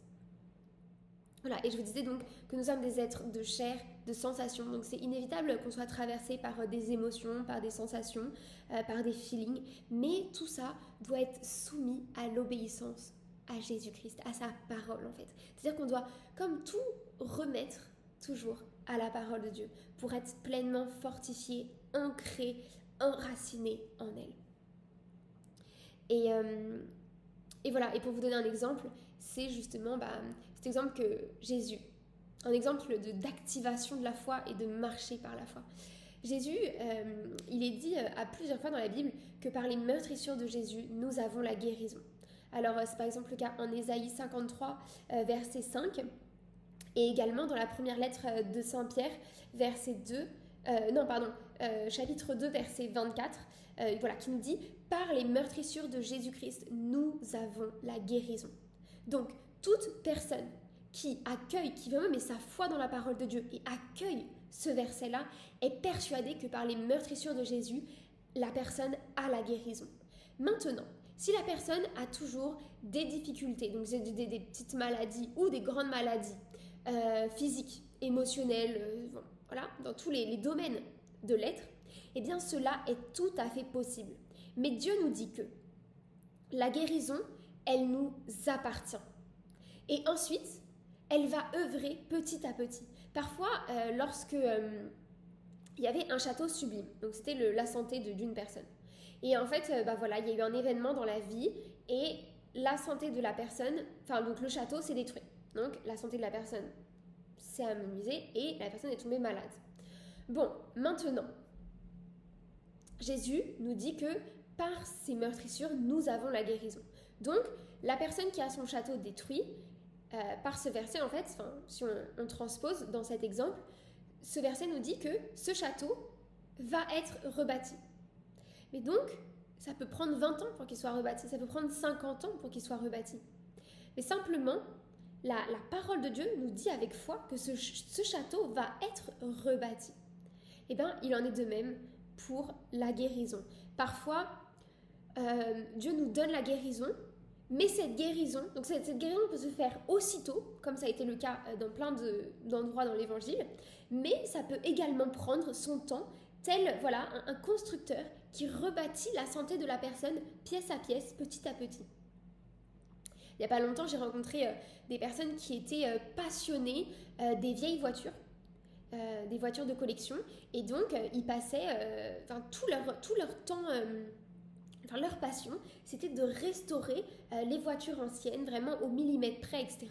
Voilà, et je vous disais donc que nous sommes des êtres de chair, de sensations. Donc c'est inévitable qu'on soit traversé par des émotions, par des sensations, par des feelings. Mais tout ça doit être soumis à l'obéissance à Jésus-Christ, à sa parole en fait. C'est-à-dire qu'on doit, comme tout, remettre toujours à la parole de Dieu pour être pleinement fortifié, ancré, enraciné en elle. Et voilà, et pour vous donner un exemple, c'est justement cet exemple que Jésus, un exemple d'activation de la foi et de marcher par la foi. Jésus, il est dit à plusieurs fois dans la Bible que par les meurtrissures de Jésus, nous avons la guérison. Alors c'est par exemple le cas en Ésaïe 53, verset 5, et également dans la première lettre de Saint Pierre, chapitre 2, verset 24, voilà, qui nous dit « Par les meurtrissures de Jésus-Christ, nous avons la guérison ». Donc, toute personne qui accueille, qui vraiment met sa foi dans la parole de Dieu et accueille ce verset-là, est persuadée que par les meurtrissures de Jésus, la personne a la guérison. Maintenant, si la personne a toujours des difficultés, donc des petites maladies ou des grandes maladies, physiques, émotionnelles, voilà, dans tous les domaines de l'être, eh bien cela est tout à fait possible. Mais Dieu nous dit que la guérison, elle nous appartient. Et ensuite, elle va œuvrer petit à petit. Parfois, lorsque il y avait un château sublime, donc c'était la santé d'une personne. Et en fait, voilà, il y a eu un événement dans la vie et la santé de la personne, donc le château s'est détruit. Donc la santé de la personne s'est amenuisée et la personne est tombée malade. Bon, maintenant, Jésus nous dit que par ces meurtrissures, nous avons la guérison. Donc, la personne qui a son château détruit, par ce verset, en fait, si on transpose dans cet exemple, ce verset nous dit que ce château va être rebâti. Mais donc, ça peut prendre 20 ans pour qu'il soit rebâti, ça peut prendre 50 ans pour qu'il soit rebâti. Mais simplement, la parole de Dieu nous dit avec foi que ce château va être rebâti. Eh bien, il en est de même pour la guérison. Parfois, Dieu nous donne la guérison, mais cette guérison peut se faire aussitôt, comme ça a été le cas dans plein d'endroits dans l'Évangile, mais ça peut également prendre son temps, tel voilà, un constructeur qui rebâtit la santé de la personne pièce à pièce, petit à petit. Il n'y a pas longtemps, j'ai rencontré des personnes qui étaient passionnées des vieilles voitures, des voitures de collection, et donc ils passaient tout leur temps, leur passion, c'était de restaurer les voitures anciennes, vraiment au millimètre près, etc.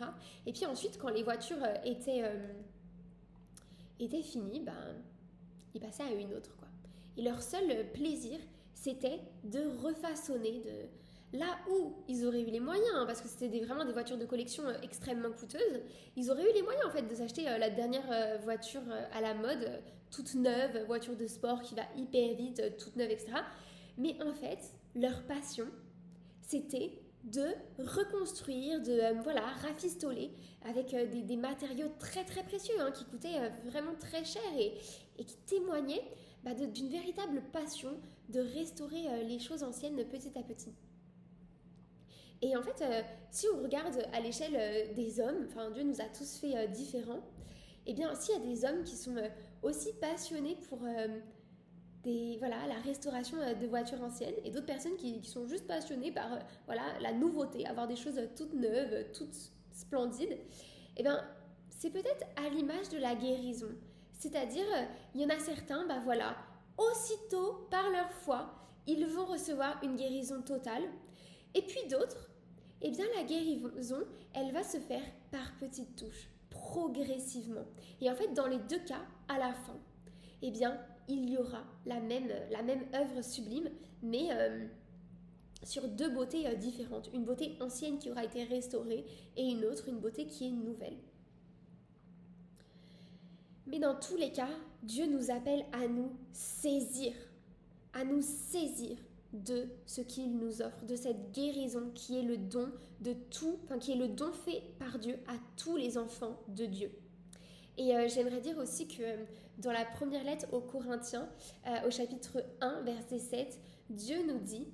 Et puis ensuite, quand les voitures étaient finies, ils passaient à une autre, quoi. Et leur seul plaisir, c'était de refaçonner, Là où ils auraient eu les moyens, hein, parce que c'était vraiment des voitures de collection extrêmement coûteuses, ils auraient eu les moyens en fait de s'acheter la dernière voiture à la mode, toute neuve, voiture de sport qui va hyper vite, toute neuve, etc. Mais en fait, leur passion, c'était de reconstruire, de voilà, rafistoler avec des matériaux très très précieux hein, qui coûtaient vraiment très cher et qui témoignaient d'une véritable passion de restaurer les choses anciennes petit à petit. Et en fait, si on regarde à l'échelle des hommes, enfin Dieu nous a tous fait différents, et bien s'il y a des hommes qui sont aussi passionnés pour voilà, la restauration de voitures anciennes et d'autres personnes qui sont juste passionnées par voilà, la nouveauté, avoir des choses toutes neuves, toutes splendides, et bien c'est peut-être à l'image de la guérison. C'est-à-dire, il y en a certains, voilà, aussitôt par leur foi, ils vont recevoir une guérison totale. Et puis d'autres, eh bien la guérison, elle va se faire par petites touches, progressivement. Et en fait, dans les deux cas, à la fin, eh bien, il y aura la même œuvre sublime, mais sur deux beautés différentes. Une beauté ancienne qui aura été restaurée et une autre, une beauté qui est nouvelle. Mais dans tous les cas, Dieu nous appelle à nous saisir de ce qu'il nous offre, de cette guérison qui est le don de tout, qui est le don fait par Dieu à tous les enfants de Dieu. Et j'aimerais dire aussi que dans la première lettre aux Corinthiens, au chapitre 1, verset 7, Dieu nous dit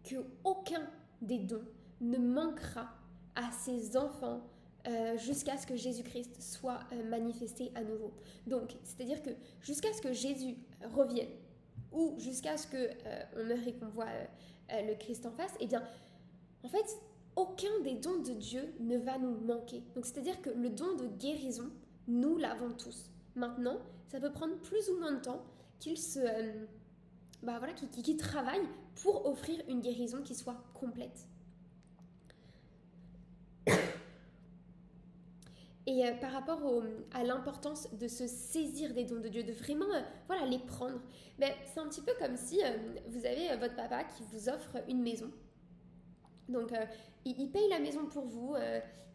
qu'aucun des dons ne manquera à ses enfants jusqu'à ce que Jésus-Christ soit manifesté à nouveau. Donc, c'est-à-dire que jusqu'à ce que Jésus revienne, ou jusqu'à ce qu'on meure et qu'on voit le Christ en face, eh bien, en fait, aucun des dons de Dieu ne va nous manquer. Donc, c'est-à-dire que le don de guérison, nous l'avons tous. Maintenant, ça peut prendre plus ou moins de temps qu'il qu'il travaille pour offrir une guérison qui soit complète. Et par rapport à l'importance de se saisir des dons de Dieu, de vraiment les prendre, c'est un petit peu comme si vous avez votre papa qui vous offre une maison. Donc il paye la maison pour vous,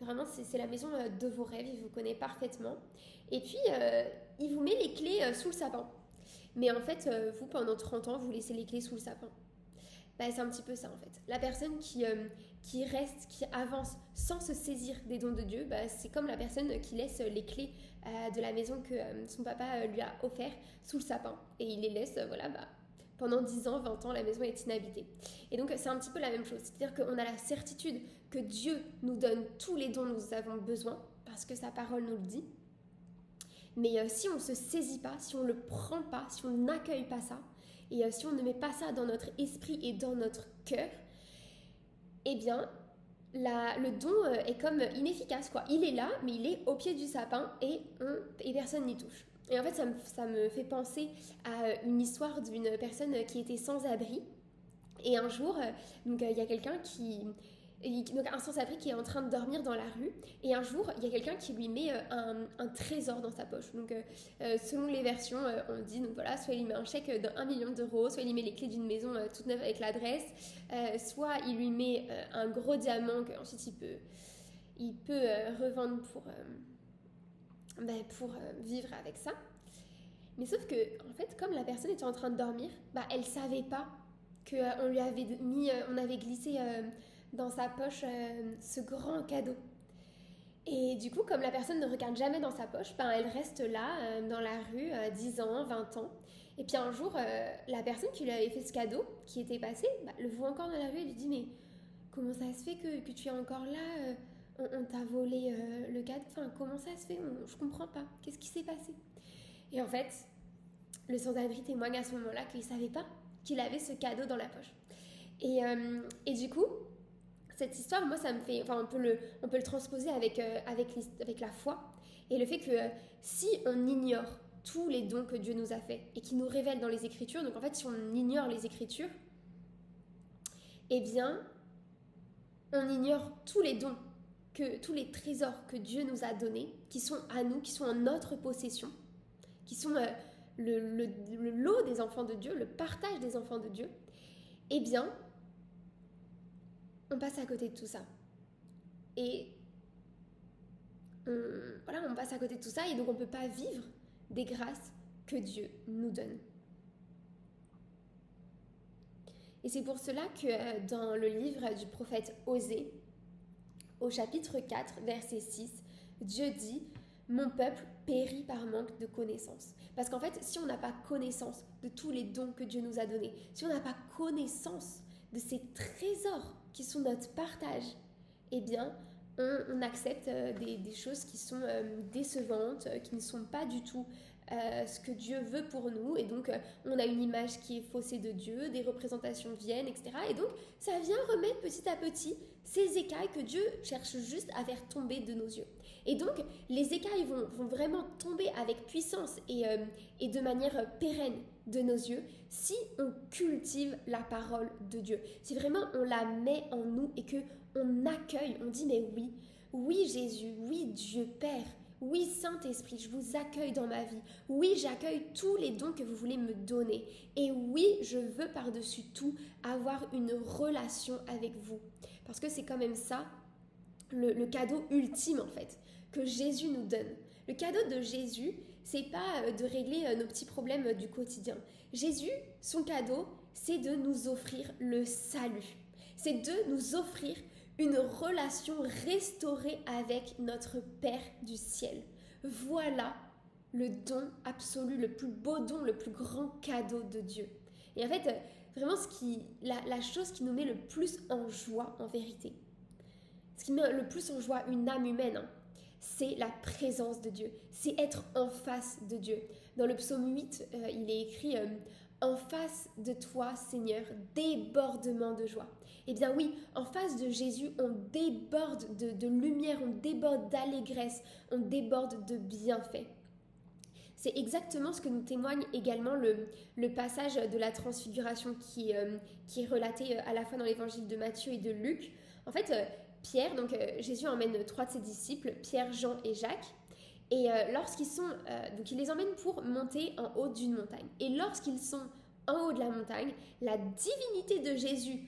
vraiment c'est la maison de vos rêves, il vous connaît parfaitement. Et puis il vous met les clés sous le sapin. Mais en fait, vous pendant 30 ans, vous laissez les clés sous le sapin. C'est un petit peu ça en fait. La personne qui reste, qui avance sans se saisir des dons de Dieu, c'est comme la personne qui laisse les clés de la maison que son papa lui a offert sous le sapin. Et il les laisse, pendant 10 ans, 20 ans, la maison est inhabitée. Et donc c'est un petit peu la même chose. C'est-à-dire qu'on a la certitude que Dieu nous donne tous les dons dont nous avons besoin, parce que sa parole nous le dit. Mais si on ne se saisit pas, si on ne le prend pas, si on n'accueille pas ça, et si on ne met pas ça dans notre esprit et dans notre cœur, eh bien, le don est comme inefficace, quoi. Il est là, mais il est au pied du sapin et personne n'y touche. Et en fait, ça me fait penser à une histoire d'une personne qui était sans abri. Et un jour, il y a quelqu'un donc un sans-abri qui est en train de dormir dans la rue, et un jour il y a quelqu'un qui lui met un trésor dans sa poche. Donc selon les versions, on dit donc voilà, soit il lui met un chèque d'1 million d'euros, soit il lui met les clés d'une maison toute neuve avec l'adresse, soit il lui met un gros diamant qu'ensuite il peut revendre pour vivre avec ça. Mais sauf que en fait, comme la personne était en train de dormir, elle savait pas qu'on lui avait on avait glissé dans sa poche ce grand cadeau. Et du coup, comme la personne ne regarde jamais dans sa poche, elle reste là, dans la rue, 10 ans, 20 ans. Et puis un jour, la personne qui lui avait fait ce cadeau, qui était passée, le voit encore dans la rue et lui dit « Mais comment ça se fait que tu es encore là on t'a volé le cadeau, comment ça se fait je comprends pas, qu'est-ce qui s'est passé ?» Et en fait, le sans-abri témoigne à ce moment-là qu'il ne savait pas qu'il avait ce cadeau dans la poche. Et du coup, cette histoire, moi, ça me fait... on peut le transposer avec la foi. Et le fait que si on ignore tous les dons que Dieu nous a faits et qui nous révèle dans les Écritures, donc en fait, si on ignore les Écritures, eh bien, on ignore tous les dons, tous les trésors que Dieu nous a donnés, qui sont à nous, qui sont en notre possession, qui sont le lot des enfants de Dieu, le partage des enfants de Dieu, eh bien, on passe à côté de tout ça. Et on passe à côté de tout ça et donc on ne peut pas vivre des grâces que Dieu nous donne. Et c'est pour cela que dans le livre du prophète Osée, au chapitre 4, verset 6, Dieu dit « Mon peuple périt par manque de connaissance ». Parce qu'en fait, si on n'a pas connaissance de tous les dons que Dieu nous a donnés, si on n'a pas connaissance de ces trésors qui sont notre partage, eh bien, on accepte des choses qui sont décevantes, qui ne sont pas du tout ce que Dieu veut pour nous. Et donc, on a une image qui est faussée de Dieu, des représentations viennent, etc. Et donc, ça vient remettre petit à petit ces écailles que Dieu cherche juste à faire tomber de nos yeux. Et donc, les écailles vont vraiment tomber avec puissance et de manière pérenne de nos yeux si on cultive la parole de Dieu. Si vraiment on la met en nous et qu'on accueille, on dit mais oui, oui Jésus, oui Dieu Père, oui Saint-Esprit, je vous accueille dans ma vie. Oui, j'accueille tous les dons que vous voulez me donner. Et oui, je veux par-dessus tout avoir une relation avec vous. Parce que c'est quand même ça, le cadeau ultime en fait, que Jésus nous donne. Le cadeau de Jésus, c'est pas de régler nos petits problèmes du quotidien. Jésus, son cadeau, c'est de nous offrir le salut. C'est de nous offrir une relation restaurée avec notre Père du ciel. Voilà le don absolu, le plus beau don, le plus grand cadeau de Dieu. Et en fait, vraiment la chose qui nous met le plus en joie en vérité, ce qui met le plus en joie une âme humaine, c'est la présence de Dieu, c'est être en face de Dieu. Dans le psaume 8, il est écrit en face de toi, Seigneur, débordement de joie. Eh bien oui, en face de Jésus, on déborde de lumière, on déborde d'allégresse, on déborde de bienfaits. C'est exactement ce que nous témoigne également le passage de la transfiguration qui est relaté à la fois dans l'évangile de Matthieu et de Luc. En fait, Pierre, donc Jésus emmène 3 de ses disciples, Pierre, Jean et Jacques, et lorsqu'ils sont, donc il les emmène pour monter en haut d'une montagne. Et lorsqu'ils sont en haut de la montagne, la divinité de Jésus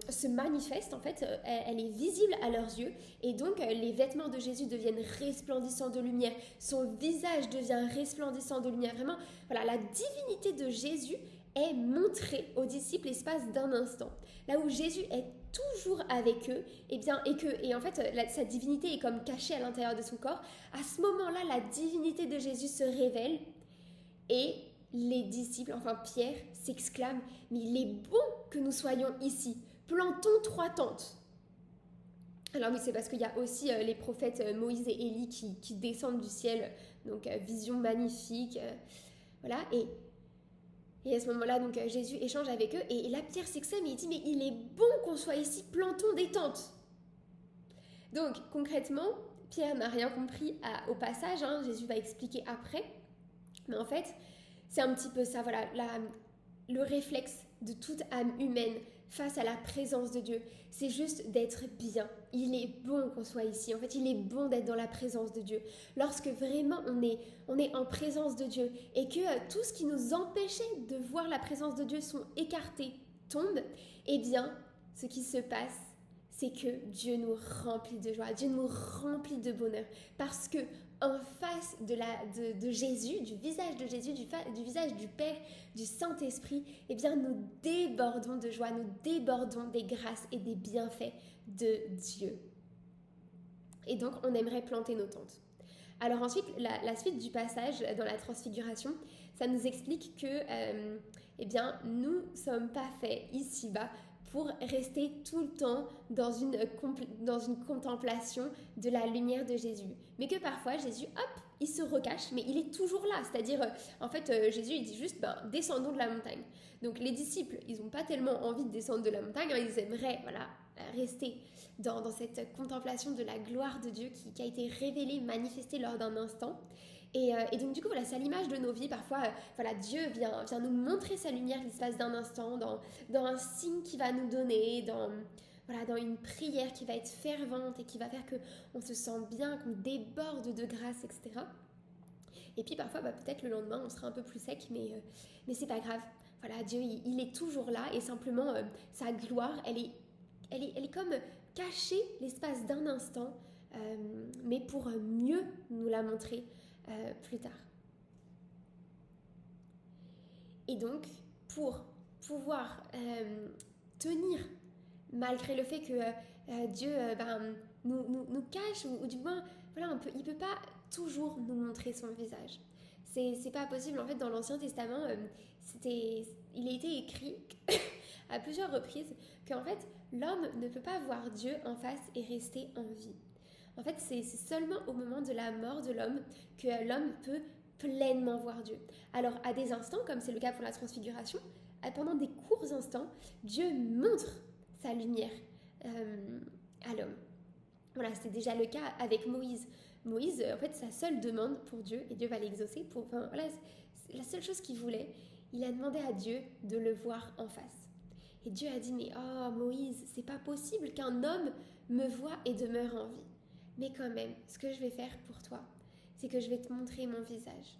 se manifeste, en fait, elle est visible à leurs yeux, et donc les vêtements de Jésus deviennent resplendissants de lumière, son visage devient resplendissant de lumière, vraiment, voilà, la divinité de Jésus est montrée aux disciples l'espace d'un instant. Là où Jésus est toujours avec eux, et en fait, sa divinité est comme cachée à l'intérieur de son corps, à ce moment-là, la divinité de Jésus se révèle, et les disciples, enfin Pierre, s'exclament « Mais il est bon que nous soyons ici, plantons 3 tentes !» Alors oui, c'est parce qu'il y a aussi les prophètes Moïse et Élie qui descendent du ciel, donc vision magnifique, voilà, et à ce moment-là, donc Jésus échange avec eux, et là Pierre s'exclame et il dit « Mais il est bon qu'on soit ici, plantons des tentes !» Donc concrètement, Pierre n'a rien compris au passage, Jésus va expliquer après, mais en fait, c'est un petit peu ça, voilà, le réflexe de toute âme humaine face à la présence de Dieu, c'est juste d'être bien. Il est bon qu'on soit ici, en fait, il est bon d'être dans la présence de Dieu. Lorsque vraiment on est en présence de Dieu et que tout ce qui nous empêchait de voir la présence de Dieu sont écartés, tombe, eh bien, ce qui se passe, c'est que Dieu nous remplit de joie, Dieu nous remplit de bonheur, parce que en face de Jésus, du visage de Jésus, du visage du Père, du Saint-Esprit, eh bien nous débordons de joie, nous débordons des grâces et des bienfaits de Dieu. Et donc on aimerait planter nos tentes. Alors ensuite, la suite du passage dans la transfiguration, ça nous explique que eh bien, nous ne sommes pas faits ici-bas pour rester tout le temps dans une contemplation de la lumière de Jésus. Mais que parfois, Jésus, hop, il se recache, mais il est toujours là. C'est-à-dire, en fait, Jésus, il dit juste, descendons de la montagne. Donc les disciples, ils n'ont pas tellement envie de descendre de la montagne, ils aimeraient, voilà, rester dans cette contemplation de la gloire de Dieu qui a été révélée, manifestée lors d'un instant. Et donc du coup, voilà, c'est à l'image de nos vies. Parfois, voilà, Dieu vient nous montrer sa lumière l'espace d'un instant, dans un signe qu'il va nous donner, dans une prière qui va être fervente et qui va faire qu'on se sent bien, qu'on déborde de grâce, etc. Et puis parfois, peut-être le lendemain, on sera un peu plus sec, mais c'est pas grave. Voilà, Dieu, il est toujours là et simplement, sa gloire, elle est elle est comme cachée l'espace d'un instant, mais pour mieux nous la montrer plus tard. Et donc, pour pouvoir tenir, malgré le fait que Dieu nous cache, ou du moins, voilà, il ne peut pas toujours nous montrer son visage. C'est pas possible. En fait, dans l'Ancien Testament, il a été écrit à plusieurs reprises qu'en fait, l'homme ne peut pas voir Dieu en face et rester en vie. En fait, c'est seulement au moment de la mort de l'homme que l'homme peut pleinement voir Dieu. Alors, à des instants, comme c'est le cas pour la transfiguration, pendant des courts instants, Dieu montre sa lumière à l'homme. Voilà, c'est déjà le cas avec Moïse. Moïse, en fait, sa seule demande pour Dieu, et Dieu va l'exaucer, voilà, c'est la seule chose qu'il voulait, il a demandé à Dieu de le voir en face. Et Dieu a dit, mais oh Moïse, c'est pas possible qu'un homme me voie et demeure en vie. Mais quand même, ce que je vais faire pour toi, c'est que je vais te montrer mon visage.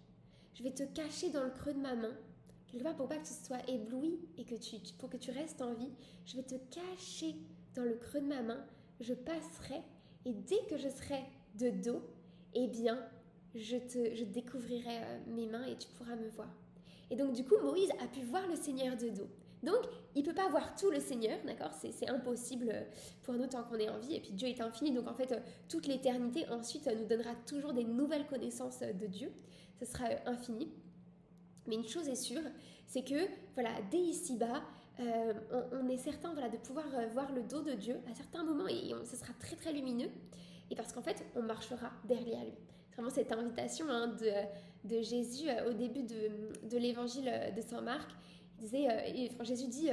Je vais te cacher dans le creux de ma main, quelque part pour pas que tu sois ébloui et pour que tu restes en vie. Je vais te cacher dans le creux de ma main, je passerai, et dès que je serai de dos, eh bien, je découvrirai mes mains et tu pourras me voir. Et donc, du coup, Moïse a pu voir le Seigneur de dos. Donc, il ne peut pas voir tout le Seigneur, d'accord ? C'est impossible pour nous tant qu'on est en vie. Et puis, Dieu est infini, donc en fait, toute l'éternité, ensuite, nous donnera toujours des nouvelles connaissances de Dieu. Ce sera infini. Mais une chose est sûre, c'est que, voilà, dès ici-bas, on est certain, voilà, de pouvoir voir le dos de Dieu à certains moments, et ce sera très, très lumineux. Et parce qu'en fait, on marchera derrière lui. C'est vraiment cette invitation de Jésus au début de l'évangile de Saint Marc. Il disait, Jésus dit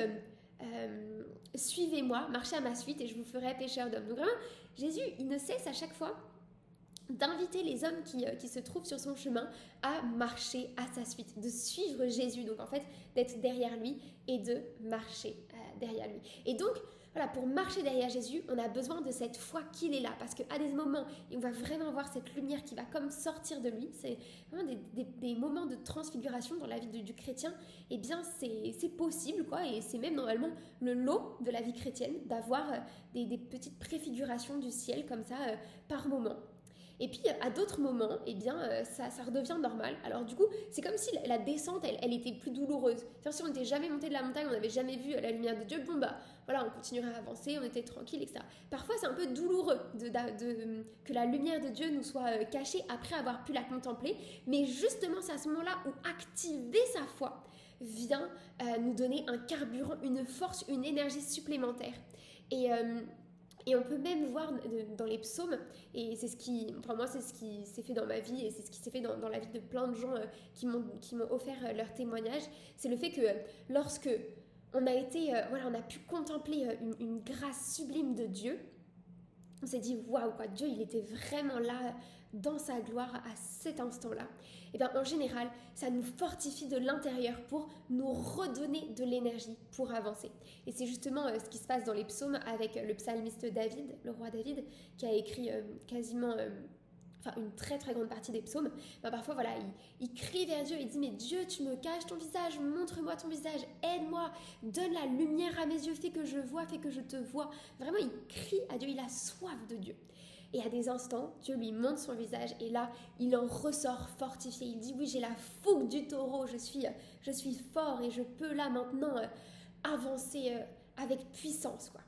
suivez-moi, marchez à ma suite et je vous ferai pécheurs d'hommes. Donc vraiment, Jésus, il ne cesse à chaque fois d'inviter les hommes qui se trouvent sur son chemin à marcher à sa suite, de suivre Jésus, donc en fait d'être derrière lui et de marcher derrière lui. Et donc, voilà, pour marcher derrière Jésus, on a besoin de cette foi qu'il est là, parce qu'à des moments, on va vraiment voir cette lumière qui va comme sortir de lui. C'est vraiment des moments de transfiguration dans la vie du chrétien. Eh bien, c'est possible, quoi, et c'est même normalement le lot de la vie chrétienne, d'avoir des petites préfigurations du ciel comme ça par moment. Et puis, à d'autres moments, eh bien, ça redevient normal. Alors, du coup, c'est comme si la descente, elle était plus douloureuse. C'est-à-dire, si on n'était jamais monté de la montagne, on n'avait jamais vu la lumière de Dieu, bon, bah, voilà, on continuerait à avancer, on était tranquille, etc. Parfois, c'est un peu douloureux que la lumière de Dieu nous soit cachée après avoir pu la contempler. Mais justement, c'est à ce moment-là où activer sa foi vient nous donner un carburant, une force, une énergie supplémentaire. Et on peut même voir dans les psaumes, et c'est ce qui s'est fait dans ma vie, et c'est ce qui s'est fait dans la vie de plein de gens qui m'ont offert leur témoignage, c'est le fait que lorsque on a pu contempler une grâce sublime de Dieu, on s'est dit waouh, quoi, Dieu il était vraiment là dans sa gloire à cet instant-là. Et bien en général, ça nous fortifie de l'intérieur pour nous redonner de l'énergie pour avancer. Et c'est justement ce qui se passe dans les psaumes avec le psalmiste David, le roi David, qui a écrit quasiment une très très grande partie des psaumes. Parfois voilà, il crie vers Dieu, il dit mais Dieu, tu me caches ton visage, montre-moi ton visage, aide-moi, donne la lumière à mes yeux, fais que je vois, fais que je te vois. Vraiment, il crie à Dieu, il a soif de Dieu. Et à des instants, Dieu lui montre son visage et là, il en ressort fortifié. Il dit oui, j'ai la fougue du taureau, je suis fort et je peux là maintenant avancer avec puissance, quoi.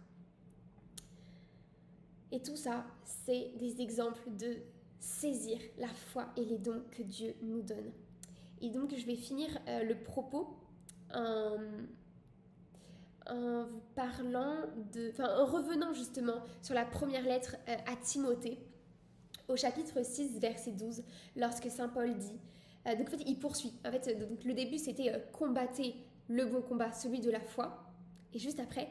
Et tout ça, c'est des exemples de saisir la foi et les dons que Dieu nous donne. Et donc, je vais finir le propos en vous parlant en revenant justement sur la première lettre à Timothée, au chapitre 6, verset 12, lorsque Saint Paul dit, donc en fait, il poursuit. En fait, donc, le début, c'était combattez le bon combat, celui de la foi. Et juste après,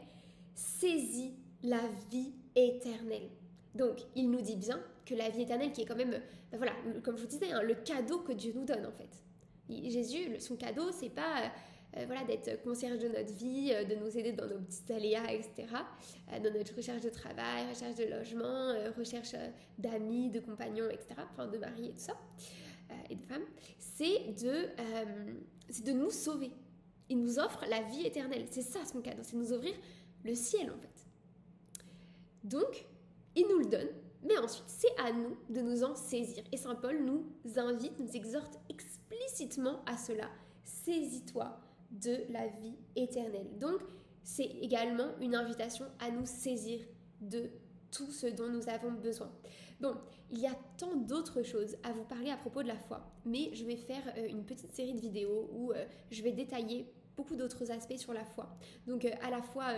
saisis la vie éternelle. Donc, il nous dit bien que la vie éternelle, qui est quand même, voilà, comme je vous disais, le cadeau que Dieu nous donne en fait. Jésus, son cadeau, c'est pas d'être concierge de notre vie, de nous aider dans nos petits aléas, etc. Dans notre recherche de travail, recherche de logement, recherche d'amis, de compagnons, etc. Enfin, de mari et tout ça, et de femmes. C'est de nous sauver. Il nous offre la vie éternelle. C'est ça son cadeau, c'est nous ouvrir le ciel en fait. Donc, il nous le donne, mais ensuite, c'est à nous de nous en saisir. Et Saint Paul nous invite, nous exhorte explicitement à cela. Saisis-toi de la vie éternelle. Donc, c'est également une invitation à nous saisir de tout ce dont nous avons besoin. Bon, il y a tant d'autres choses à vous parler à propos de la foi, mais je vais faire une petite série de vidéos où je vais détailler beaucoup d'autres aspects sur la foi. Donc, à la fois...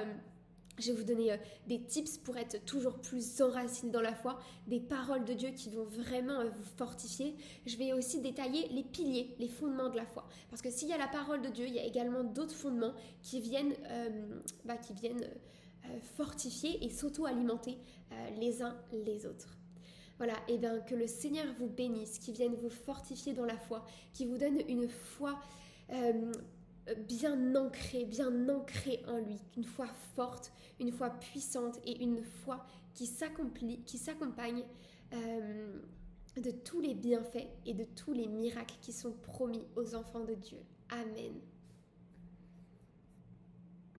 je vais vous donner des tips pour être toujours plus enraciné dans la foi, des paroles de Dieu qui vont vraiment vous fortifier. Je vais aussi détailler les piliers, les fondements de la foi. Parce que s'il y a la parole de Dieu, il y a également d'autres fondements qui viennent fortifier et s'auto-alimenter les uns les autres. Voilà, et bien que le Seigneur vous bénisse, qu'il vienne vous fortifier dans la foi, qu'il vous donne une foi bien ancrée en lui, une foi forte, une foi puissante et une foi qui s'accompagne de tous les bienfaits et de tous les miracles qui sont promis aux enfants de Dieu. Amen.